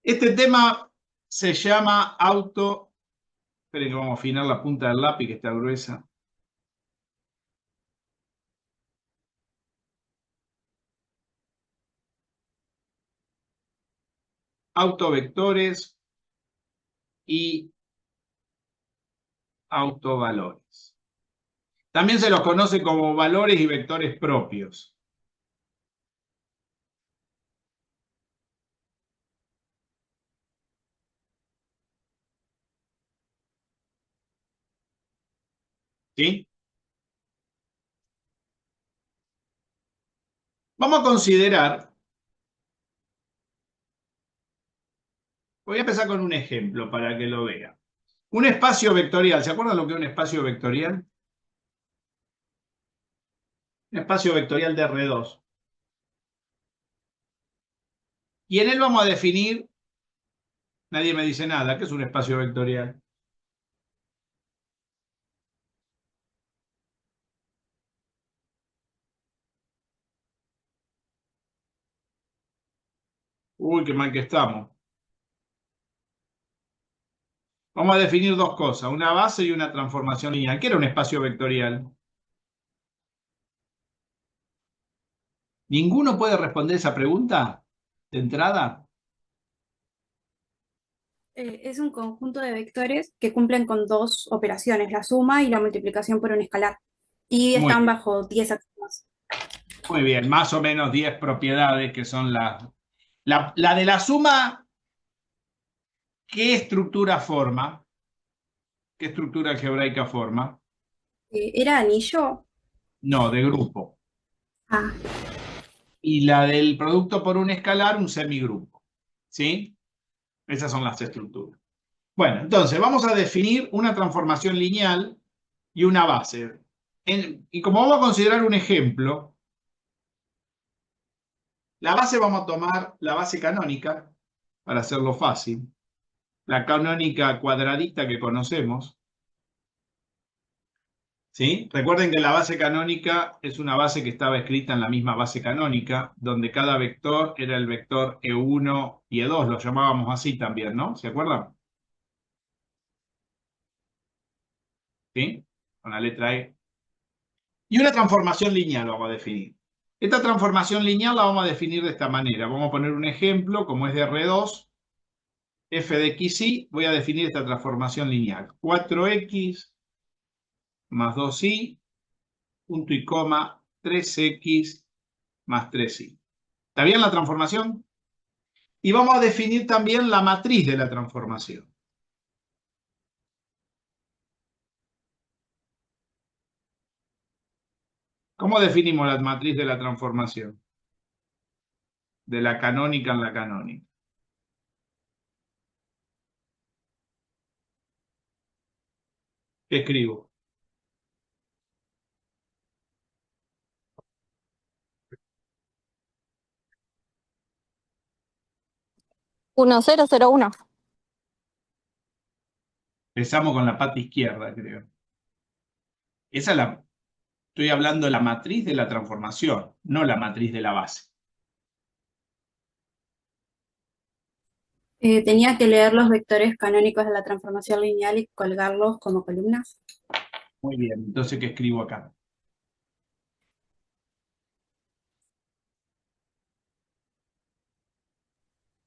Este tema se llama auto... Esperen que vamos a afinar la punta del lápiz que está gruesa. Autovectores y autovalores. También se los conoce como valores y vectores propios. ¿Sí? Vamos a considerar, voy a empezar con un ejemplo para que lo vean. Un espacio vectorial, ¿se acuerdan lo que es un espacio vectorial? Un espacio vectorial de R2. Y en él vamos a definir, nadie me dice nada, ¿qué es un espacio vectorial? Uy, qué mal que estamos. Vamos a definir dos cosas, una base y una transformación lineal. ¿Qué era un espacio vectorial? ¿Ninguno puede responder esa pregunta de entrada? Es un conjunto de vectores que cumplen con dos operaciones, la suma y la multiplicación por un escalar, y Muy están bien, bajo 10 axiomas. muy bien. Más o menos 10 propiedades que son las... La de la suma, ¿qué estructura forma? ¿Qué estructura algebraica forma? ¿Era anillo? No, de grupo. Ah, Y la del producto por un escalar, un semigrupo. ¿Sí? Esas son las estructuras. Bueno, entonces vamos a definir una transformación lineal y una base. Y como vamos a considerar un ejemplo, la base vamos a tomar la base canónica, para hacerlo fácil, la canónica cuadradita que conocemos. ¿Sí? Recuerden que la base canónica es una base que estaba escrita en la misma base canónica, donde cada vector era el vector E1 y E2, lo llamábamos así también, ¿no? ¿Se acuerdan? ¿Sí? Con la letra E. Y una transformación lineal vamos a definir. Esta transformación lineal la vamos a definir de esta manera. Vamos a poner un ejemplo, como es de R2, f de xy, voy a definir esta transformación lineal. 4x más 2y, punto y coma, 3x más 3y. ¿Está bien la transformación? Y vamos a definir también la matriz de la transformación. ¿Cómo definimos la matriz de la transformación? De la canónica en la canónica. ¿Qué escribo? Uno, cero, cero, uno. Empezamos con la pata izquierda, creo. Esa es la... Estoy hablando de la matriz de la transformación, no la matriz de la base. tenía que leer los vectores canónicos de la transformación lineal y colgarlos como columnas. Muy bien, entonces, ¿qué escribo acá?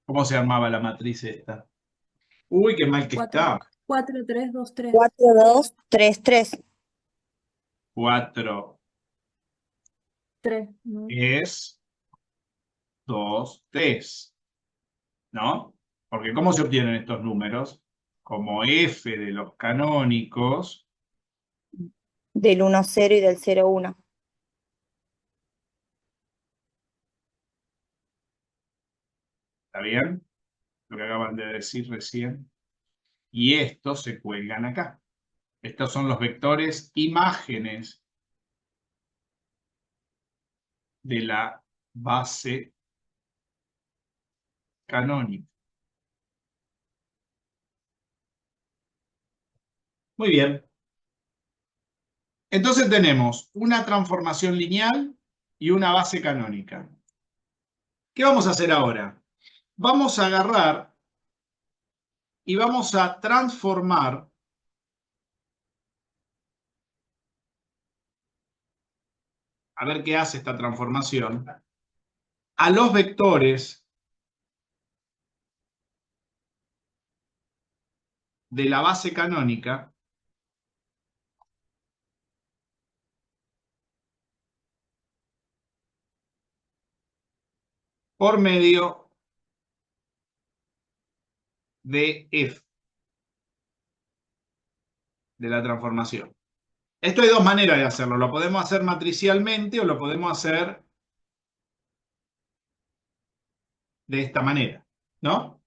¿Cómo se armaba la matriz esta? Uy, qué mal que 4, está. 4, 3, 2, 3. 4, 2, 3, 3. 4 3, ¿no? es 2, 3, ¿no? Porque ¿cómo se obtienen estos números? Como f de los canónicos, Del 1, 0 y del 0, 1. ¿está bien? Lo que acaban de decir recién. Y estos se cuelgan acá. Estos son los vectores imágenes de la base canónica. Muy bien. Entonces tenemos una transformación lineal y una base canónica. ¿Qué vamos a hacer ahora? Vamos a agarrar y vamos a transformar a ver qué hace esta transformación, a los vectores de la base canónica por medio de F, de la transformación. Esto hay dos maneras de hacerlo. Lo podemos hacer matricialmente o lo podemos hacer de esta manera, ¿no?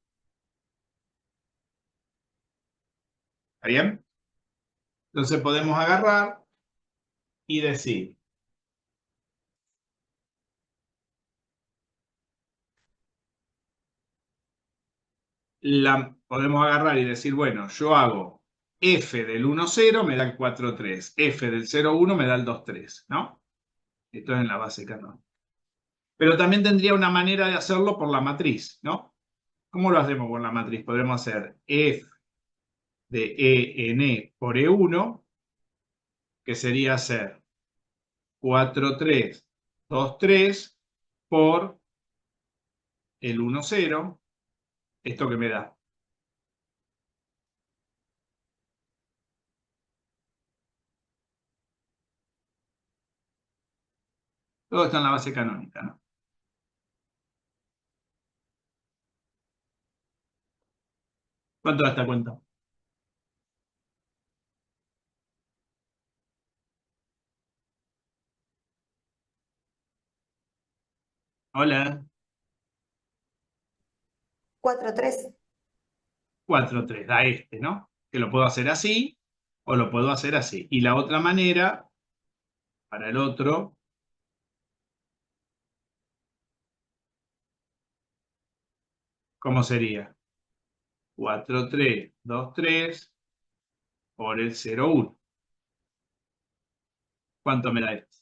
¿Está bien? Entonces podemos agarrar y decir, podemos agarrar y decir, bueno, yo hago f del 1, 0 me da el 4, 3, f del 0, 1 me da el 2, 3, ¿no? Esto es en la base canónica. Pero también tendría una manera de hacerlo por la matriz, ¿no? ¿Cómo lo hacemos por la matriz? Podremos hacer f de en por e1, que sería hacer 4, 3, 2, 3 por el 1, 0. ¿Esto que me da? Todo está en la base canónica, ¿no? ¿Cuánto da esta cuenta? Hola. 4, 3. 4, 3, da este, ¿no? Que lo puedo hacer así o lo puedo hacer así. Y la otra manera, para el otro, ¿cómo sería? 4, 3, 2, 3 por el 0, 1. ¿Cuánto me da esto?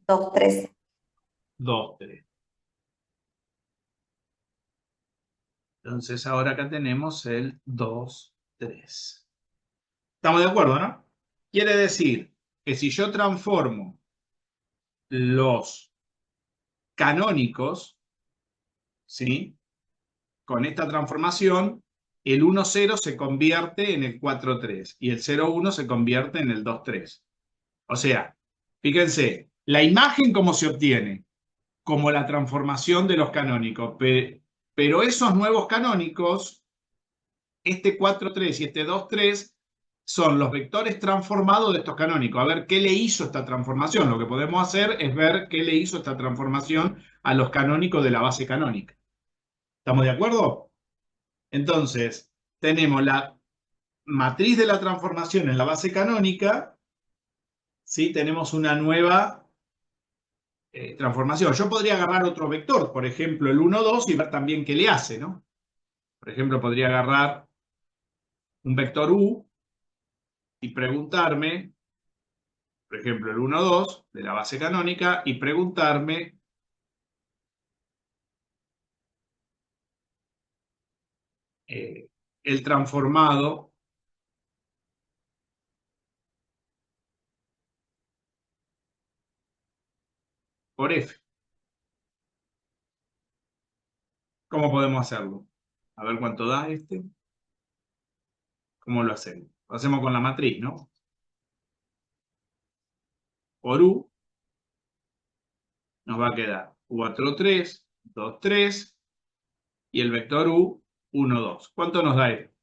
2, 3. 2, 3. Entonces ahora acá tenemos el 2, 3. ¿Estamos de acuerdo, no? Quiere decir que si yo transformo los canónicos, ¿sí? Con esta transformación, el 1, 0 se convierte en el 4, 3 y el 0, 1 se convierte en el 2, 3. O sea, fíjense, la imagen cómo se obtiene, como la transformación de los canónicos, pero esos nuevos canónicos, este 4, 3 y este 2, 3, son los vectores transformados de estos canónicos. A ver qué le hizo esta transformación. Lo que podemos hacer es ver qué le hizo esta transformación a los canónicos de la base canónica. ¿Estamos de acuerdo? Entonces, tenemos la matriz de la transformación en la base canónica, ¿sí? Tenemos una nueva transformación. Yo podría agarrar otro vector, por ejemplo, el 1, 2, y ver también qué le hace, ¿no? Por ejemplo, podría agarrar un vector u y preguntarme, por ejemplo, el 1, 2 de la base canónica, y preguntarme el transformado por f. ¿Cómo podemos hacerlo? A ver cuánto da este. ¿Cómo lo hacemos? Lo hacemos con la matriz, ¿no? Por u nos va a quedar 4, 3, 2, 3 y el vector u, 1, 2. ¿Cuánto nos da esto?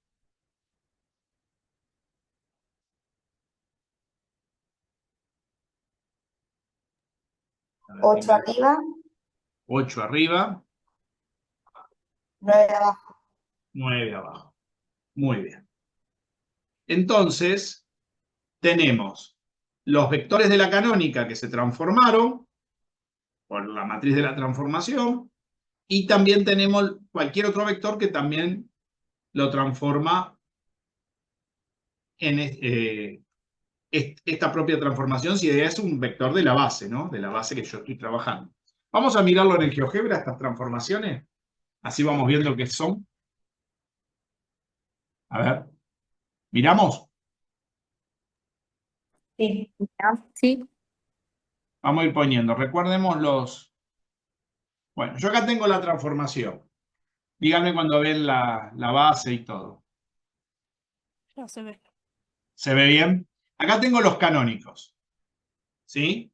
8 arriba, 8 arriba, 9 abajo. 9 abajo. Muy bien. Entonces, tenemos los vectores de la canónica que se transformaron por la matriz de la transformación y también tenemos cualquier otro vector que también lo transforma en esta propia transformación, si es un vector de la base, ¿no? De la base que yo estoy trabajando. Vamos a mirarlo en el GeoGebra, estas transformaciones. Así vamos viendo qué son. A ver, ¿miramos? Sí. Sí, Vamos a ir poniendo. Recordemos los... Bueno, yo acá tengo la transformación. Díganme cuando ven la base y todo. ya se ve. ¿Se ve bien? Acá tengo los canónicos. ¿Sí?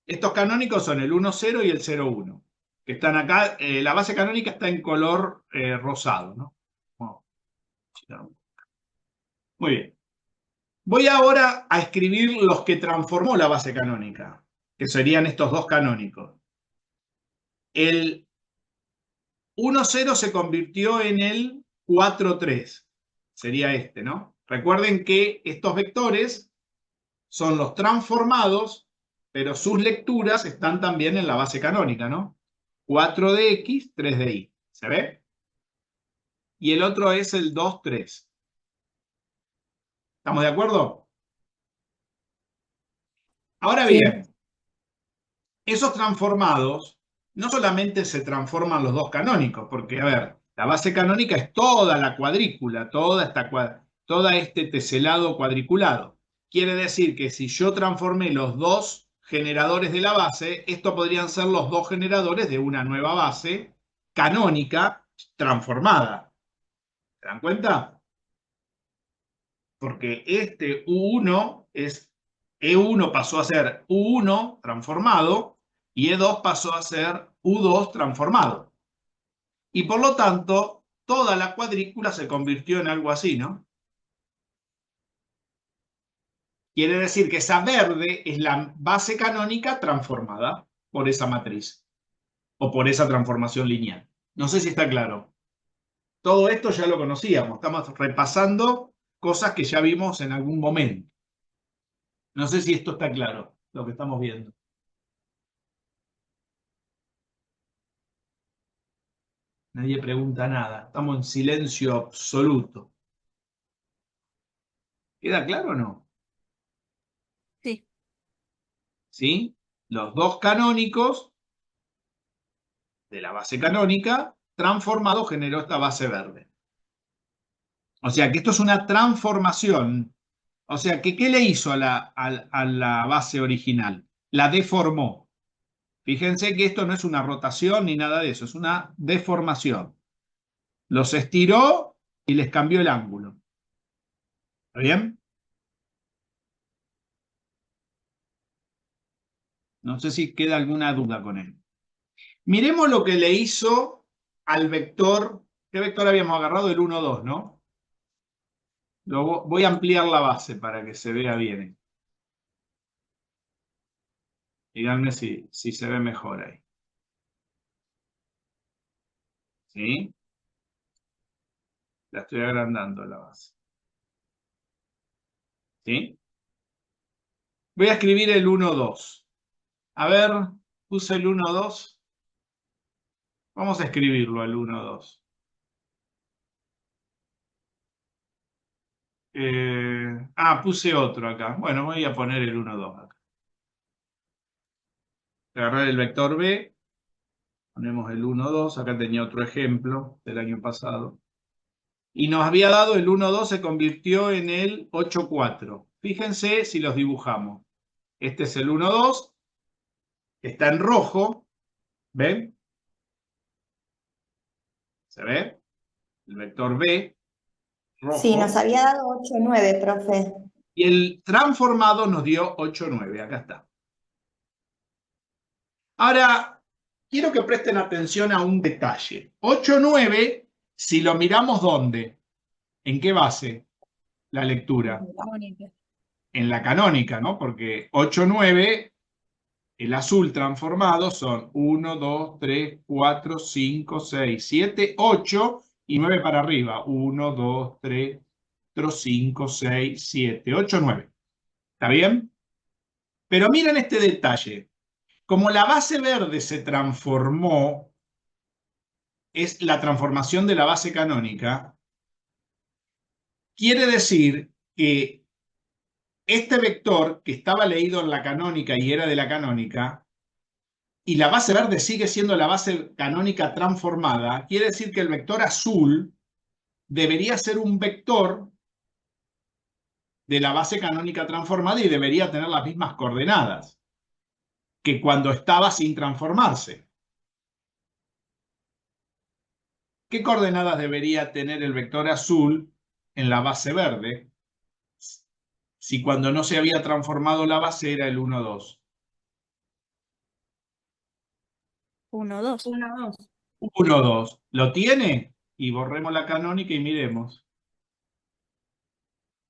Estos canónicos son el 1,0 y el 0,1. Que están acá. La base canónica está en color rosado, ¿no? Muy bien. Voy ahora a escribir los que transformó la base canónica, que serían estos dos canónicos. El 1,0 se convirtió en el 4,3. Sería este, ¿no? Recuerden que estos vectores son los transformados, pero sus lecturas están también en la base canónica, ¿no? 4 de X, 3 de Y. ¿Se ve? Y el otro es el 2,3. ¿Estamos de acuerdo? Ahora Sí. bien, esos transformados no solamente se transforman los dos canónicos, porque, a ver, la base canónica es toda la cuadrícula, toda este teselado cuadriculado. Quiere decir que si yo transformé los dos generadores de la base, estos podrían ser los dos generadores de una nueva base canónica transformada. ¿Se dan cuenta? Porque este U1 es, E1 pasó a ser U1 transformado y E2 pasó a ser U2 transformado. Y por lo tanto, toda la cuadrícula se convirtió en algo así, ¿no? Quiere decir que esa verde es la base canónica transformada por esa matriz o por esa transformación lineal. No sé si está claro. Todo esto ya lo conocíamos, estamos repasando cosas que ya vimos en algún momento. No sé si esto está claro, lo que estamos viendo. Nadie pregunta nada, estamos en silencio absoluto. ¿Queda claro o no? Sí. ¿Sí? Los dos canónicos de la base canónica transformado generó esta base verde. O sea que esto es una transformación. O sea que ¿qué le hizo a la base original? La deformó. Fíjense que esto no es una rotación ni nada de eso, es una deformación. Los estiró y les cambió el ángulo. ¿Está bien? No sé si queda alguna duda con él. Miremos lo que le hizo al vector. ¿Qué vector habíamos agarrado? El 1, 2, ¿no? Voy a ampliar la base para que se vea bien. Díganme si se ve mejor ahí. ¿Sí? La estoy agrandando la base. ¿Sí? Voy a escribir el 1, 2. A ver, puse el 1, 2. Vamos a escribirlo al 1, 2. Puse otro acá. Bueno, voy a poner el 1, 2 acá. Agarrar el vector B. Ponemos el 1, 2. Acá tenía otro ejemplo del año pasado. Y nos había dado el 1, 2, se convirtió en el 8, 4. Fíjense si los dibujamos. Este es el 1, 2. Está en rojo. ¿Ven? ¿Se ve? El vector B, Sí, nos rojo. había dado 8, 9, profe. Y el transformado nos dio 8, 9. Acá está. Ahora, quiero que presten atención a un detalle. 8, 9, si lo miramos ¿dónde? ¿En qué base? La lectura. En la canónica, ¿no? Porque 8, 9, el azul transformado son 1, 2, 3, 4, 5, 6, 7, 8 y 9 para arriba. 1, 2, 3, 4, 5, 6, 7, 8, 9. ¿Está bien? Pero miren este detalle. Como la base verde se transformó, es la transformación de la base canónica, quiere decir que este vector que estaba leído en la canónica y era de la canónica, y la base verde sigue siendo la base canónica transformada, quiere decir que el vector azul debería ser un vector de la base canónica transformada y debería tener las mismas coordenadas que cuando estaba sin transformarse. ¿Qué coordenadas debería tener el vector azul en la base verde si cuando no se había transformado la base era el 1, 2? 1, 2. 1, 2. 1, 2. ¿Lo tiene? Y borremos la canónica y miremos.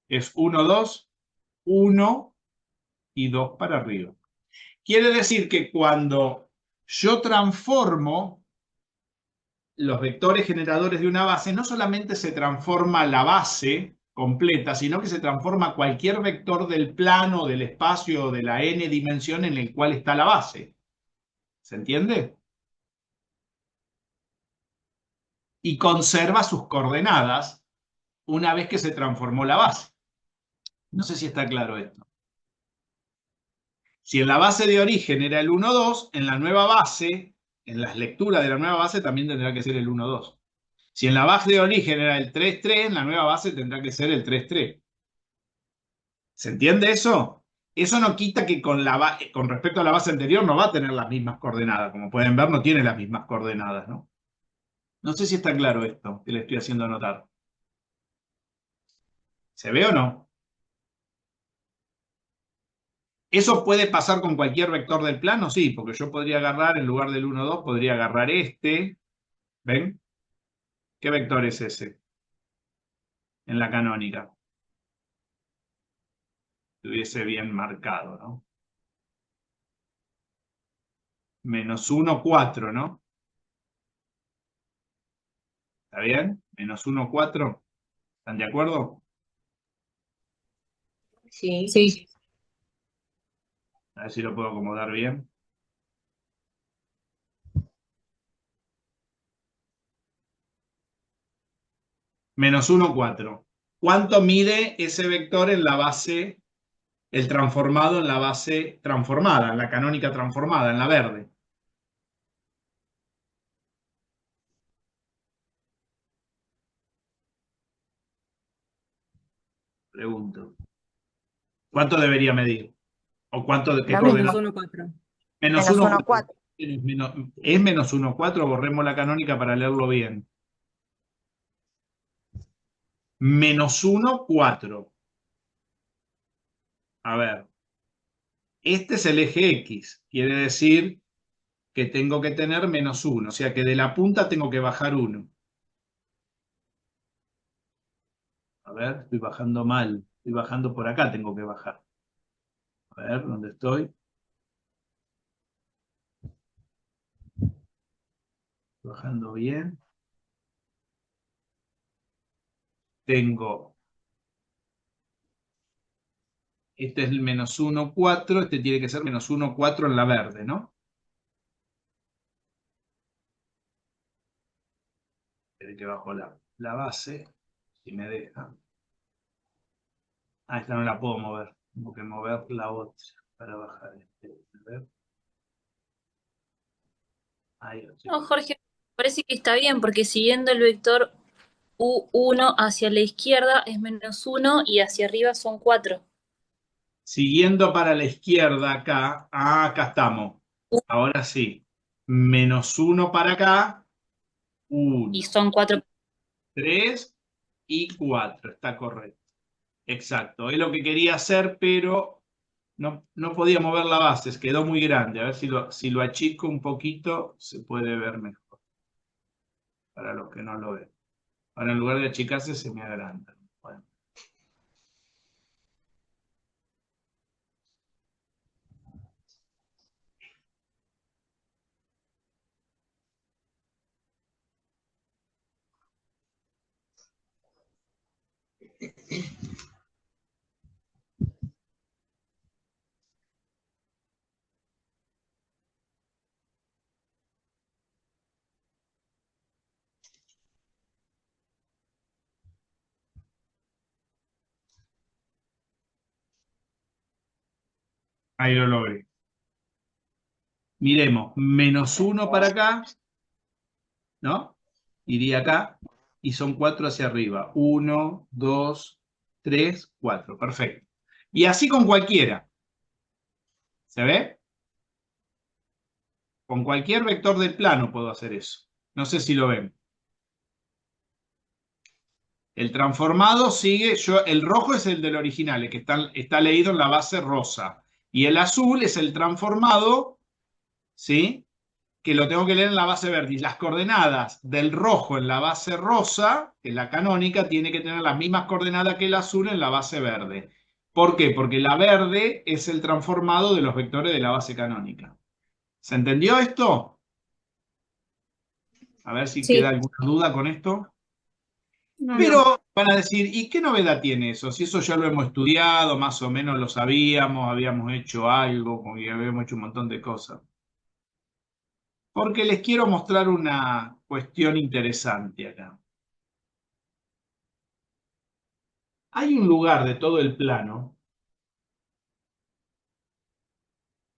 Es 1, 2, 1 y 2 para arriba. Quiere decir que cuando yo transformo los vectores generadores de una base, no solamente se transforma la base completa, sino que se transforma cualquier vector del plano, del espacio, de la n dimensión en el cual está la base. ¿Se entiende? Y conserva sus coordenadas una vez que se transformó la base. No sé si está claro esto. Si en la base de origen era el 1, 2, en la nueva base, en las lecturas de la nueva base también tendrá que ser el 1, 2. Si en la base de origen era el 3, 3, en la nueva base tendrá que ser el 3, 3. ¿Se entiende eso? Eso no quita que con respecto a la base anterior no va a tener las mismas coordenadas. Como pueden ver, no tiene las mismas coordenadas, ¿no? No sé si está claro esto que le estoy haciendo anotar. ¿Se ve o no? ¿Eso puede pasar con cualquier vector del plano? Sí, porque yo podría agarrar, en lugar del 1, 2, podría agarrar este. ¿Ven? ¿Qué vector es ese en la canónica? Estuviese bien marcado, ¿no? Menos 1, 4, ¿no? ¿Está bien? Menos 1, 4. ¿Están de acuerdo? Sí. Sí. A ver si lo puedo acomodar bien. Menos 1, 4. ¿Cuánto mide ese vector en la base, el transformado en la base transformada, en la canónica transformada, en la verde? Pregunto. ¿Cuánto debería medir? ¿O qué Lo coordenada? mismo. 1, 4. Menos Menos 1, 1, 4. 4. Es menos 1, 4. Borremos la canónica para leerlo bien. Menos 1, 4. A ver. Este es el eje X. Quiere decir que tengo que tener menos 1. O sea que de la punta tengo que bajar 1. A ver, estoy bajando mal. Estoy bajando por acá, tengo que bajar. A ver, ¿dónde estoy? Bajando bien. Tengo, este es el menos 1, 4. Este tiene que ser menos 1, 4 en la verde, ¿no? Esperen que bajo la base, si me deja. Ah, esta no la puedo mover. Tengo que mover la otra para bajar este. A ver. Ahí lo No, tengo. Jorge, parece que está bien, porque siguiendo el vector U1 hacia la izquierda es menos 1 y hacia arriba son 4. Siguiendo para la izquierda acá. Ah, acá estamos. Ahora sí. Menos 1 para acá. Y 1, son 4. 3 y 4. Está correcto. Exacto. Es lo que quería hacer, pero no podía mover la base. Quedó muy grande. A ver si lo achico un poquito, se puede ver mejor. Para los que no lo ven. Ahora en lugar de achicarse, se me agranda. Bueno. Ahí lo logré. Miremos, -1 para acá, ¿no? Iría acá, y son 4 hacia arriba. 1, 2, 3, 4. Perfecto. Y así con cualquiera. ¿Se ve? Con cualquier vector del plano puedo hacer eso. No sé si lo ven. El transformado sigue, el rojo es el del original, el que está leído en la base rosa. Y el azul es el transformado, ¿sí? Que lo tengo que leer en la base verde. Y las coordenadas del rojo en la base rosa, que es la canónica, tiene que tener las mismas coordenadas que el azul en la base verde. ¿Por qué? Porque la verde es el transformado de los vectores de la base canónica. ¿Se entendió esto? A ver si Sí. queda alguna duda con esto. No, no. Pero van a decir, ¿y qué novedad tiene eso? Si eso ya lo hemos estudiado, más o menos lo sabíamos, habíamos hecho algo, habíamos hecho un montón de cosas. Porque les quiero mostrar una cuestión interesante acá. Hay un lugar de todo el plano,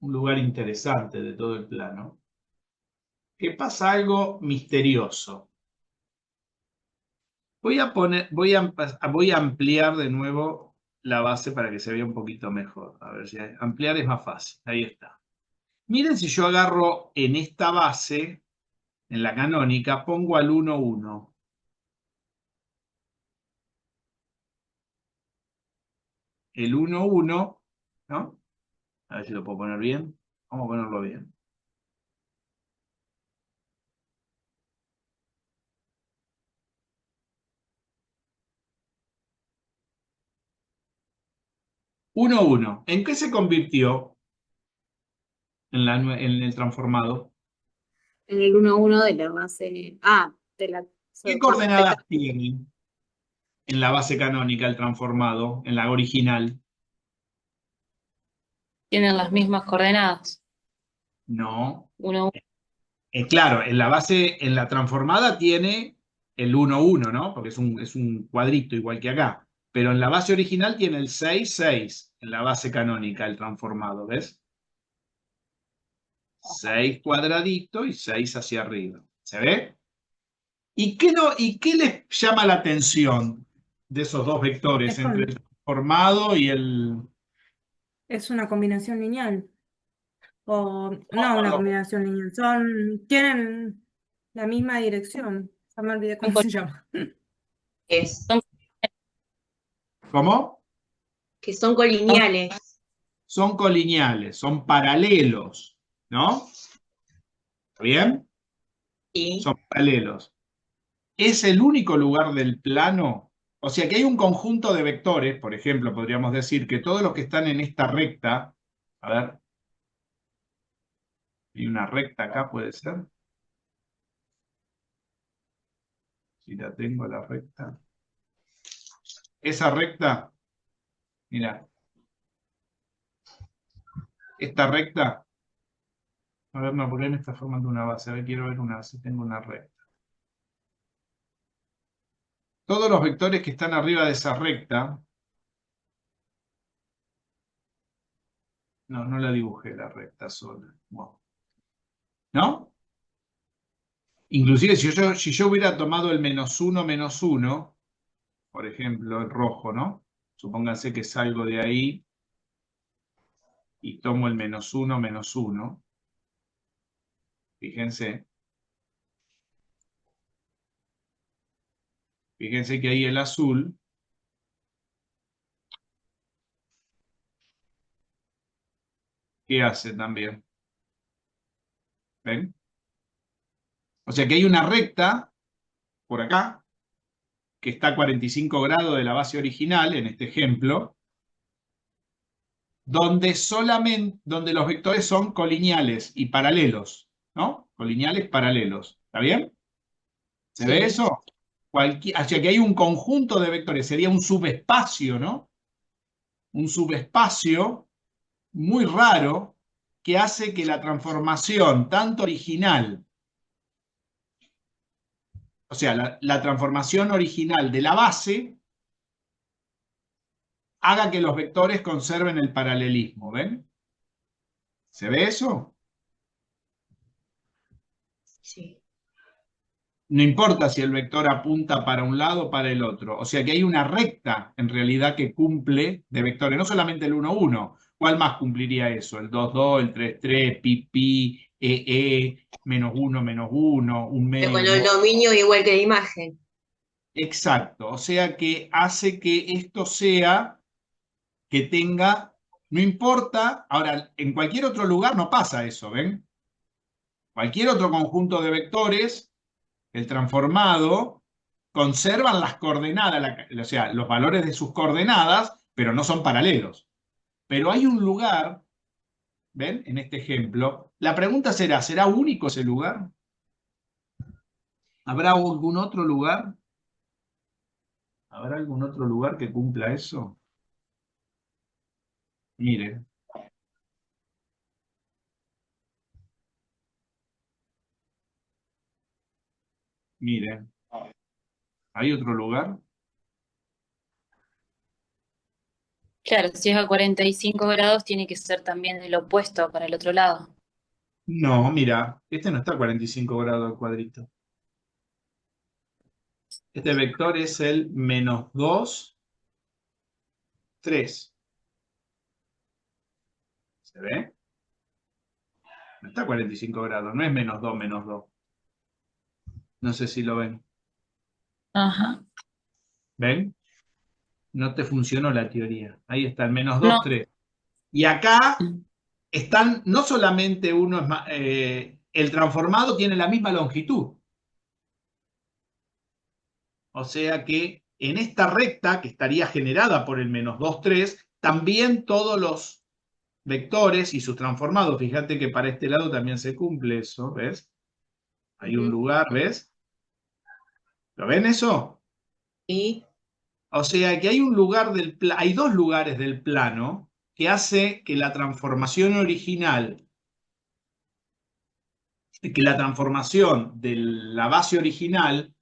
un lugar interesante de todo el plano, que pasa algo misterioso. Voy a ampliar de nuevo la base para que se vea un poquito mejor. A ver si ampliar es más fácil. Ahí está. Miren si yo agarro en esta base, en la canónica, pongo al 1, 1. El 1, 1, ¿no? A ver si lo puedo poner bien. Vamos a ponerlo bien. Uno, 1. ¿En qué se convirtió en el transformado? En el 1-1 de la base. De la. ¿Qué coordenadas tiene en la base canónica el transformado, en la original? Tienen las mismas coordenadas. No. 1, Claro, en la base, en la transformada tiene el 1, 1, ¿no? Porque es un cuadrito igual que acá. Pero en la base original tiene el 6, 6. En la base canónica, el transformado, ¿ves? 6 cuadraditos y 6 hacia arriba. ¿Se ve? ¿Y qué les llama la atención de esos dos vectores, Es entre con- el transformado y el... Es una combinación lineal. O no con una los- combinación lineal. Tienen la misma dirección. Ya me olvidé cómo se llama. ¿Cómo? Que son colineales. Son colineales, son paralelos, ¿no? ¿Está bien? Sí. Son paralelos. Es el único lugar del plano, o sea que hay un conjunto de vectores, por ejemplo, podríamos decir que todos los que están en esta recta, a ver, hay una recta acá, puede ser, si la tengo la recta, esa recta, mira, esta recta, a ver, no, porque ahí me está formando una base, a ver, quiero ver si tengo una recta. Todos los vectores que están arriba de esa recta, no la dibujé la recta sola, bueno. ¿No? Inclusive si yo hubiera tomado el -1, -1, por ejemplo, el rojo, ¿no? Supónganse que salgo de ahí y tomo el -1, -1. Fíjense. Fíjense que ahí el azul ¿qué hace también? ¿Ven? O sea que hay una recta por acá que está a 45 grados de la base original, en este ejemplo, donde los vectores son colineales y paralelos, ¿no? Colineales paralelos. ¿Está bien? ¿Se ve eso? O sea que hay un conjunto de vectores, sería un subespacio, ¿no? Un subespacio muy raro que hace que la transformación, tanto original, o sea, la transformación original de la base, haga que los vectores conserven el paralelismo, ¿ven? ¿Se ve eso? Sí. No importa si el vector apunta para un lado o para el otro. O sea que hay una recta en realidad que cumple de vectores, no solamente el 1, 1. ¿Cuál más cumpliría eso? El 2, 2, el 3, 3, pi, pi, menos 1, menos 1, un Pero con el medio. dominio igual que la imagen. Exacto. O sea que hace que esto sea, que tenga, no importa. Ahora, en cualquier otro lugar no pasa eso, ¿ven? Cualquier otro conjunto de vectores, el transformado, conservan las coordenadas, o sea, los valores de sus coordenadas, pero no son paralelos. Pero hay un lugar, ¿ven? En este ejemplo, la pregunta será, ¿será único ese lugar? ¿Habrá algún otro lugar? ¿Habrá algún otro lugar que cumpla eso? Miren. Miren. ¿Hay otro lugar? Claro, si es a 45 grados, tiene que ser también el opuesto para el otro lado. No, mira, este no está a 45 grados el cuadrito. Este vector es el menos 2, 3. ¿Se ve? No está a 45 grados, no es menos 2, menos 2. No sé si lo ven. Ajá. ¿Ven? No te funcionó la teoría. Ahí está el menos 2, No. 3. Y acá están, no solamente uno es más, el transformado tiene la misma longitud. O sea que en esta recta, que estaría generada por el menos 2, 3, también todos los vectores y sus transformados, fíjate que para este lado también se cumple eso, ¿ves? Hay un lugar, ¿ves? ¿Lo ven eso? Y O sea que hay un lugar hay dos lugares del plano que hace que la transformación original, que la transformación de la base original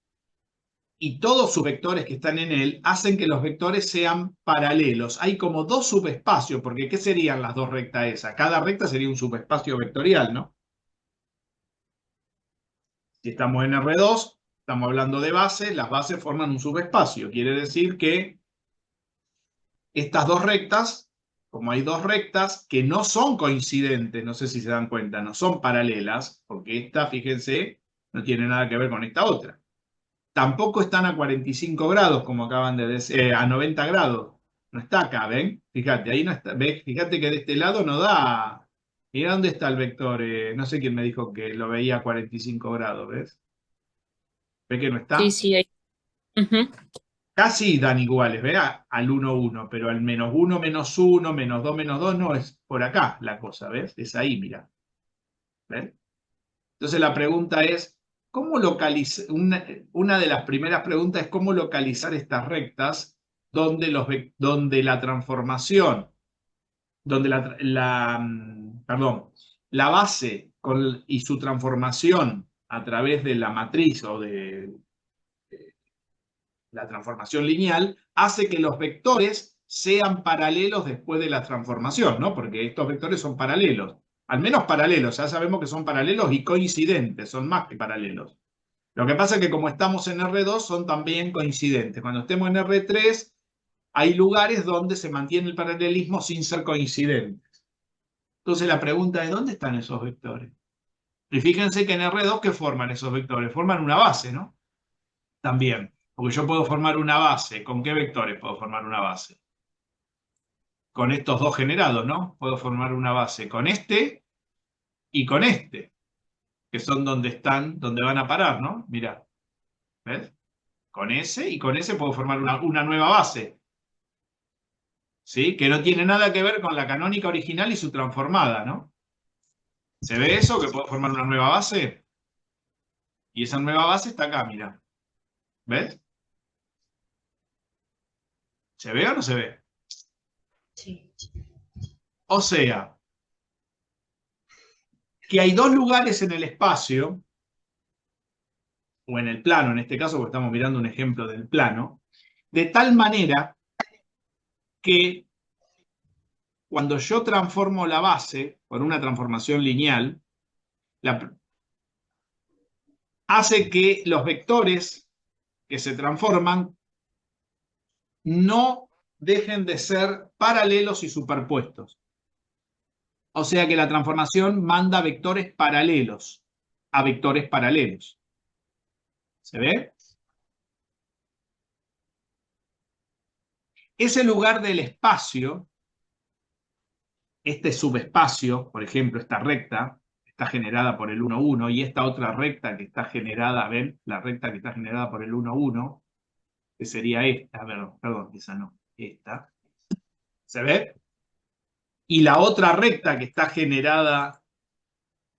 y todos sus vectores que están en él hacen que los vectores sean paralelos. Hay como dos subespacios, porque ¿qué serían las dos rectas esas? Cada recta sería un subespacio vectorial, ¿no? Si estamos en R2, estamos hablando de bases, las bases forman un subespacio. Quiere decir que estas dos rectas, como hay dos rectas que no son coincidentes, no sé si se dan cuenta, no son paralelas, porque esta, fíjense, no tiene nada que ver con esta otra. Tampoco están a 45 grados, como acaban de decir, a 90 grados. No está acá, ¿ven? Fíjate, ahí no está. ¿Ves? Fíjate que de este lado no da. Mira dónde está el vector. No sé quién me dijo que lo veía a 45 grados, ¿ves? ¿Ves que no Sí, está? sí, ahí. Ujú. Casi dan iguales, ¿ves? Al 1, 1, pero al menos 1, menos 1, menos 2, no, es por acá la cosa, ¿ves? Es ahí, mira. ¿Ves? Entonces la pregunta es, ¿cómo localizar? Una de las primeras preguntas es cómo localizar estas rectas donde la transformación, donde la base y su transformación a través de la matriz o de la transformación lineal hace que los vectores sean paralelos después de la transformación, ¿no? Porque estos vectores son paralelos. Al menos paralelos, ya sabemos que son paralelos y coincidentes, son más que paralelos. Lo que pasa es que como estamos en R2 son también coincidentes. Cuando estemos en R3 hay lugares donde se mantiene el paralelismo sin ser coincidentes. Entonces la pregunta es, ¿dónde están esos vectores? Y fíjense que en R2, ¿qué forman esos vectores? Forman una base, ¿no? También. Porque yo puedo formar una base. ¿Con qué vectores puedo formar una base? Con estos dos generados, ¿no? Puedo formar una base con este y con este, que son donde están, donde van a parar, ¿no? Mirá. ¿Ves? Con ese y con ese puedo formar una nueva base. ¿Sí? Que no tiene nada que ver con la canónica original y su transformada, ¿no? ¿Se ve eso? Que puedo formar una nueva base. Y esa nueva base está acá, mira. ¿Ves? ¿Se ve o no se ve? sí. O sea, que hay dos lugares en el espacio, o en el plano, en este caso, porque estamos mirando un ejemplo del plano, de tal manera que cuando yo transformo la base por una transformación lineal, hace que los vectores que se transforman no dejen de ser paralelos y superpuestos. O sea que la transformación manda vectores paralelos a vectores paralelos. ¿Se ve? Ese lugar del espacio, este subespacio, por ejemplo, esta recta, está generada por el 1, 1, y esta otra recta que está generada, ¿ven? La recta que está generada por el 1, 1, que sería esta, perdón, esa no, esta. ¿Se ve? Y la otra recta que está generada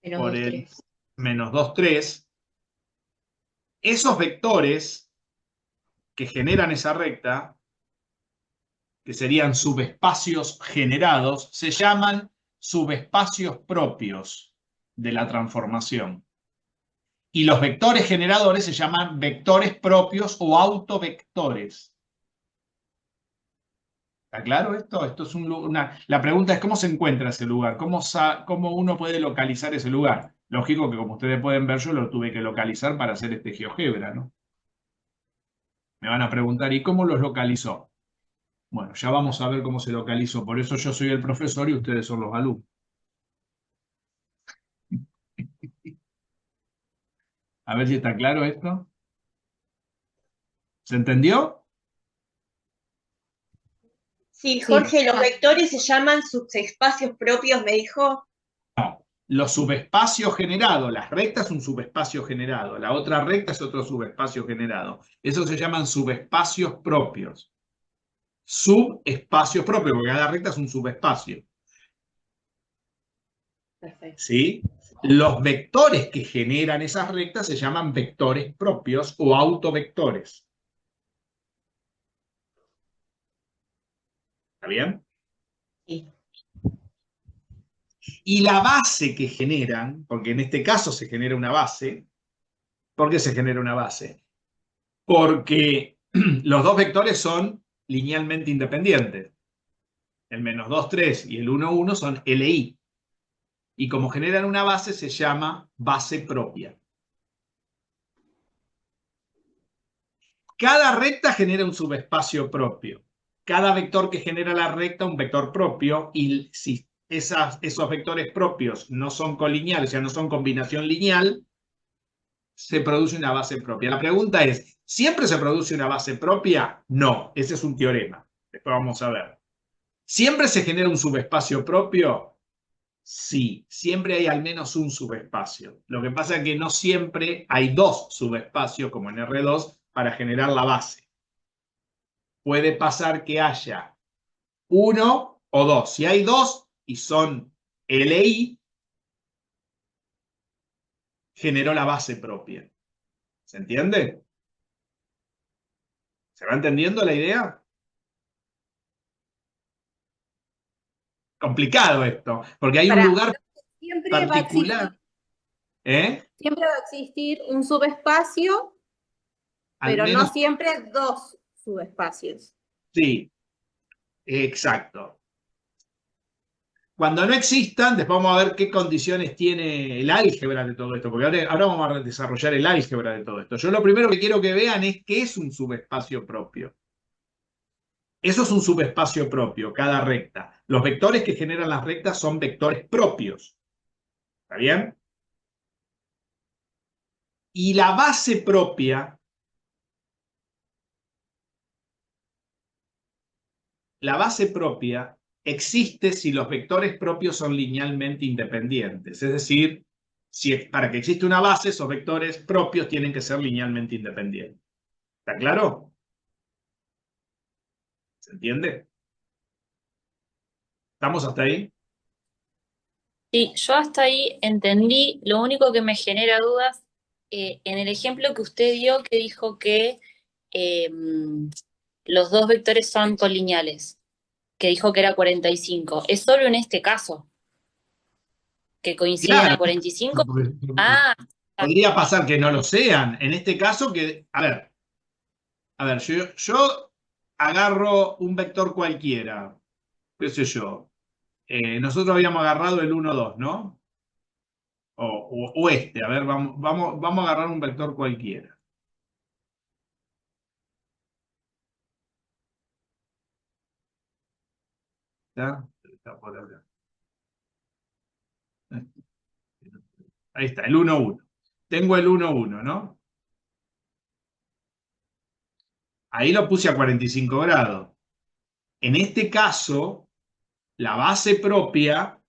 Menos por 2, el 3. menos 2, 3, esos vectores que generan esa recta, que serían subespacios generados, se llaman subespacios propios de la transformación. Y los vectores generadores se llaman vectores propios o autovectores. ¿Está claro esto? Esto es la pregunta es ¿cómo se encuentra ese lugar? ¿Cómo uno puede localizar ese lugar? Lógico que como ustedes pueden ver, yo lo tuve que localizar para hacer este GeoGebra, ¿no? Me van a preguntar, ¿y cómo los localizó? Bueno, ya vamos a ver cómo se localizó. Por eso yo soy el profesor y ustedes son los alumnos. A ver si está claro esto. ¿Se entendió? Sí, Jorge, los vectores se llaman subespacios propios, me dijo. No. Los subespacios generados, las rectas es un subespacio generado, la otra recta es otro subespacio generado. Eso se llaman subespacios propios. Subespacios propios, porque cada recta es un subespacio. Perfecto. ¿Sí? Los vectores que generan esas rectas se llaman vectores propios o autovectores. ¿Está bien? Sí. Y la base que generan, porque en este caso se genera una base, ¿por qué se genera una base? Porque los dos vectores son linealmente independientes. El menos 2, 3 y el 1, 1 son LI. Y como generan una base, se llama base propia. Cada recta genera un subespacio propio. Cada vector que genera la recta, un vector propio. Y si esos vectores propios no son colineales, o sea, no son combinación lineal, se produce una base propia. La pregunta es, ¿siempre se produce una base propia? No, ese es un teorema. Después vamos a ver. ¿Siempre se genera un subespacio propio? Sí, siempre hay al menos un subespacio. Lo que pasa es que no siempre hay dos subespacios, como en R2, para generar la base. Puede pasar que haya uno o dos. Si hay dos y son LI, generó la base propia. ¿Se entiende? ¿Se va entendiendo la idea? Complicado esto, porque hay un lugar Siempre va a existir, particular. ¿Eh? siempre va a existir un subespacio, Al pero no menos, siempre dos subespacios. sí, exacto. Cuando no existan, después vamos a ver qué condiciones tiene el álgebra de todo esto, porque ahora vamos a desarrollar el álgebra de todo esto. Yo lo primero que quiero que vean es qué es un subespacio propio. Eso es un subespacio propio, cada recta. Los vectores que generan las rectas son vectores propios. ¿Está bien? Y la base propia, existe si los vectores propios son linealmente independientes. Es decir, para que exista una base, esos vectores propios tienen que ser linealmente independientes. ¿Está claro? ¿Se entiende? ¿Estamos hasta ahí? Sí, yo hasta ahí entendí. Lo único que me genera dudas, en el ejemplo que usted dio, que dijo que los dos vectores son colineales, que dijo que era 45. ¿Es solo en este caso que coinciden Claro. a 45? Ah, Podría pasar que no lo sean. En este caso, a ver, yo agarro un vector cualquiera, qué sé yo. Nosotros habíamos agarrado el 1, 2, ¿no? o este. A ver, vamos a agarrar un vector cualquiera. ¿Está? Está por acá. Ahí está, el 1, 1. Tengo el 1, 1, ¿no? Ahí lo puse a 45 grados. En este caso, la base propia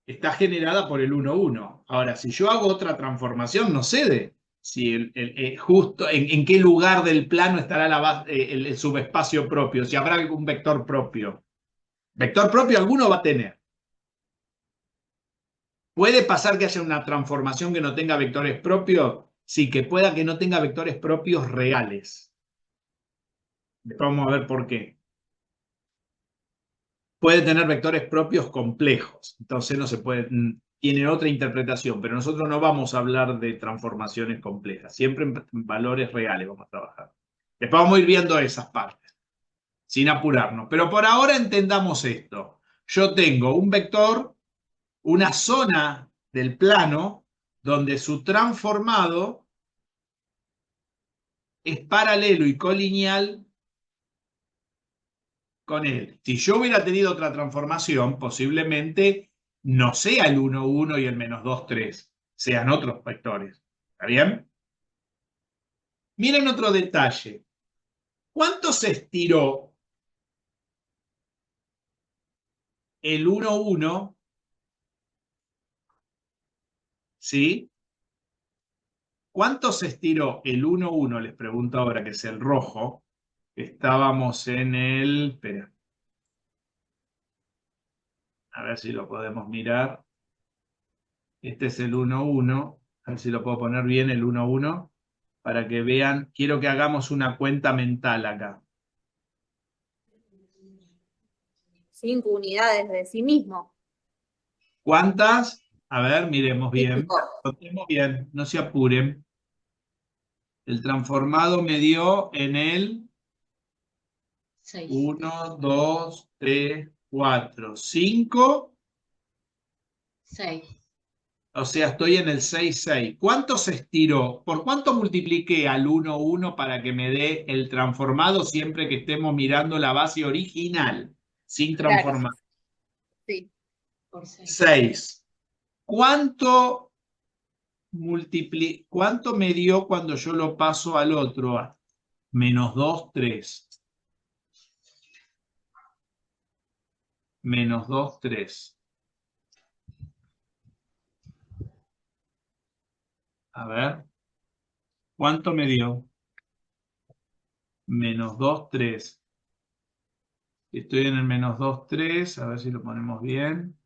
está generada por el 1, 1. Ahora, si yo hago otra transformación, no sé si justo en qué lugar del plano estará el subespacio propio, si habrá algún vector propio. Vector propio alguno va a tener. ¿Puede pasar que haya una transformación que no tenga vectores propios? Sí, que pueda que no tenga vectores propios reales. Después vamos a ver por qué. Puede tener vectores propios complejos, entonces no se puede, tiene otra interpretación, pero nosotros no vamos a hablar de transformaciones complejas, siempre en valores reales vamos a trabajar. Después vamos a ir viendo esas partes, sin apurarnos, pero por ahora entendamos esto. Yo tengo un vector, una zona del plano, donde su transformado es paralelo y colineal con él. Si yo hubiera tenido otra transformación, posiblemente no sea el 1, 1 y el -2, 3, sean otros vectores. ¿Está bien? Miren otro detalle. ¿Cuánto se estiró el 1, 1? ¿Sí? ¿Cuánto se estiró el 1, 1? Les pregunto ahora, que es el rojo. Estábamos en el... Espera. A ver si lo podemos mirar. Este es el 1, 1. A ver si lo puedo poner bien, el 1, 1. Para que vean, quiero que hagamos una cuenta mental acá. 5 unidades de sí mismo. ¿Cuántas? A ver, miremos bien. 5. Contemos bien, no se apuren. El transformado me dio en el 6. 1, 2, 3, 4, 5. 6. O sea, estoy en el 6, 6. ¿Cuánto se estiró? ¿Por cuánto multipliqué al 1, 1 para que me dé el transformado siempre que estemos mirando la base original, sin transformar? Sí. Por 6. 6. ¿Cuánto me dio cuando yo lo paso al otro? -2, 3. -2, 3. A ver. ¿Cuánto me dio? -2, 3. Estoy en el -2, 3. A ver si lo ponemos bien.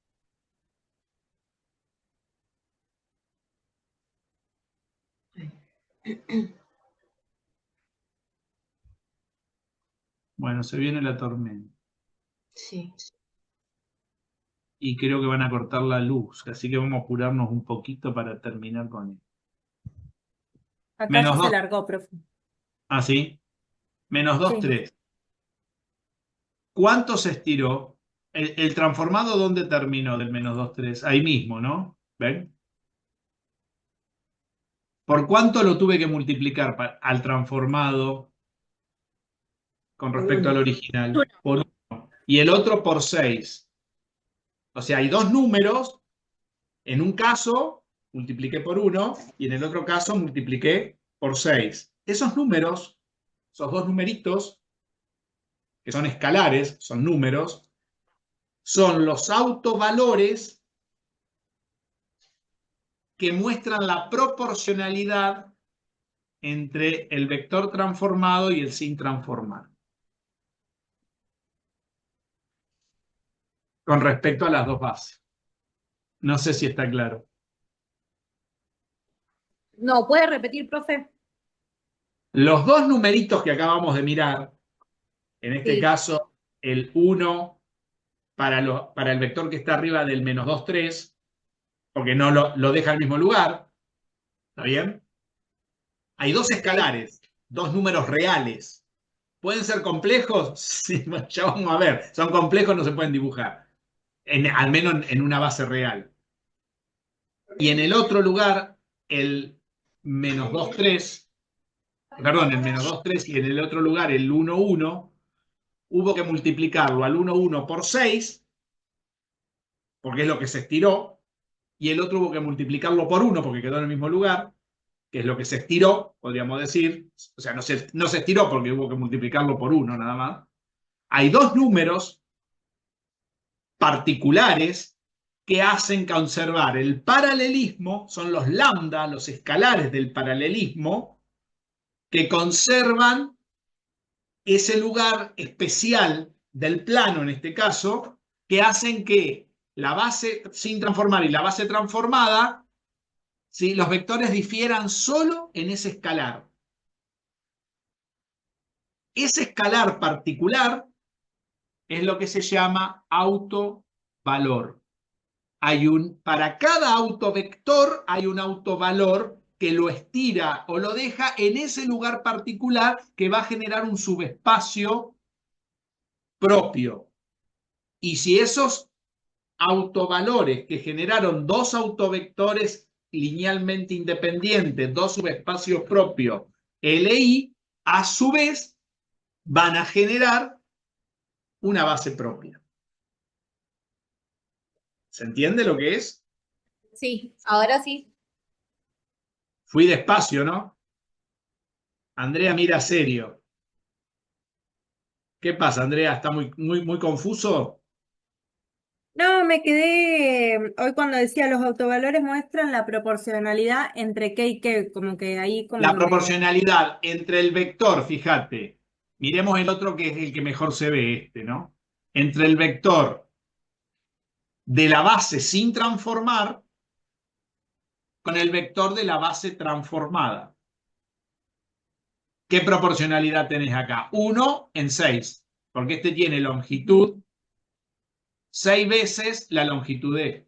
Bueno, se viene la tormenta. Sí. Y creo que van a cortar la luz. Así que vamos a apurarnos un poquito para terminar con esto. Acá ya se -2. largó, profe. ¿Ah, sí? -2, Sí. 3. ¿Cuánto se estiró? El transformado, ¿dónde terminó del -2, 3? Ahí mismo, ¿no? ¿Ven? ¿Por cuánto lo tuve que multiplicar al transformado con respecto al original? Por 1. Y el otro por 6. O sea, hay dos números. En un caso multipliqué por 1 y en el otro caso multipliqué por 6. Esos números, esos dos numeritos, que son escalares, son números, son los autovalores que muestran la proporcionalidad entre el vector transformado y el sin transformar, con respecto a las dos bases. No sé si está claro. No, ¿puede repetir, profe? Los dos numeritos que acabamos de mirar, en este Sí. caso el 1 para el vector que está arriba del -2, 3, porque no lo deja al mismo lugar, ¿está bien? Hay dos escalares, dos números reales. ¿Pueden ser complejos? Sí, ya vamos a ver. Son complejos, no se pueden dibujar. Al menos en una base real. y en el otro lugar el menos 2, 3, perdón, el menos 2, 3 y en el otro lugar el 1, 1, hubo que multiplicarlo al 1, 1 por 6, porque es lo que se estiró, y el otro hubo que multiplicarlo por 1 porque quedó en el mismo lugar, que es lo que se estiró, podríamos decir. O sea, no se estiró porque hubo que multiplicarlo por 1 nada más. Hay dos números particulares que hacen conservar el paralelismo, son los lambda, los escalares del paralelismo, que conservan ese lugar especial del plano, en este caso, que hacen que la base sin transformar y la base transformada, ¿sí?, los vectores difieran solo en ese escalar. Ese escalar particular es lo que se llama autovalor. Para cada autovector hay un autovalor que lo estira o lo deja en ese lugar particular que va a generar un subespacio propio. Y si esos autovalores que generaron dos autovectores linealmente independientes, dos subespacios propios, LI, a su vez van a generar una base propia. ¿Se entiende lo que es? Sí, ahora sí. Fui despacio, ¿no? Andrea mira serio. ¿Qué pasa, Andrea? ¿Está muy confuso? No, me quedé hoy cuando decía los autovalores muestran la proporcionalidad entre qué y qué, como que ahí como La que proporcionalidad entre el vector, fíjate, miremos el otro que es el que mejor se ve, ¿no? Entre el vector de la base sin transformar con el vector de la base transformada. ¿Qué proporcionalidad tenés acá? 1 en 6, porque este tiene longitud 6 veces la longitud de.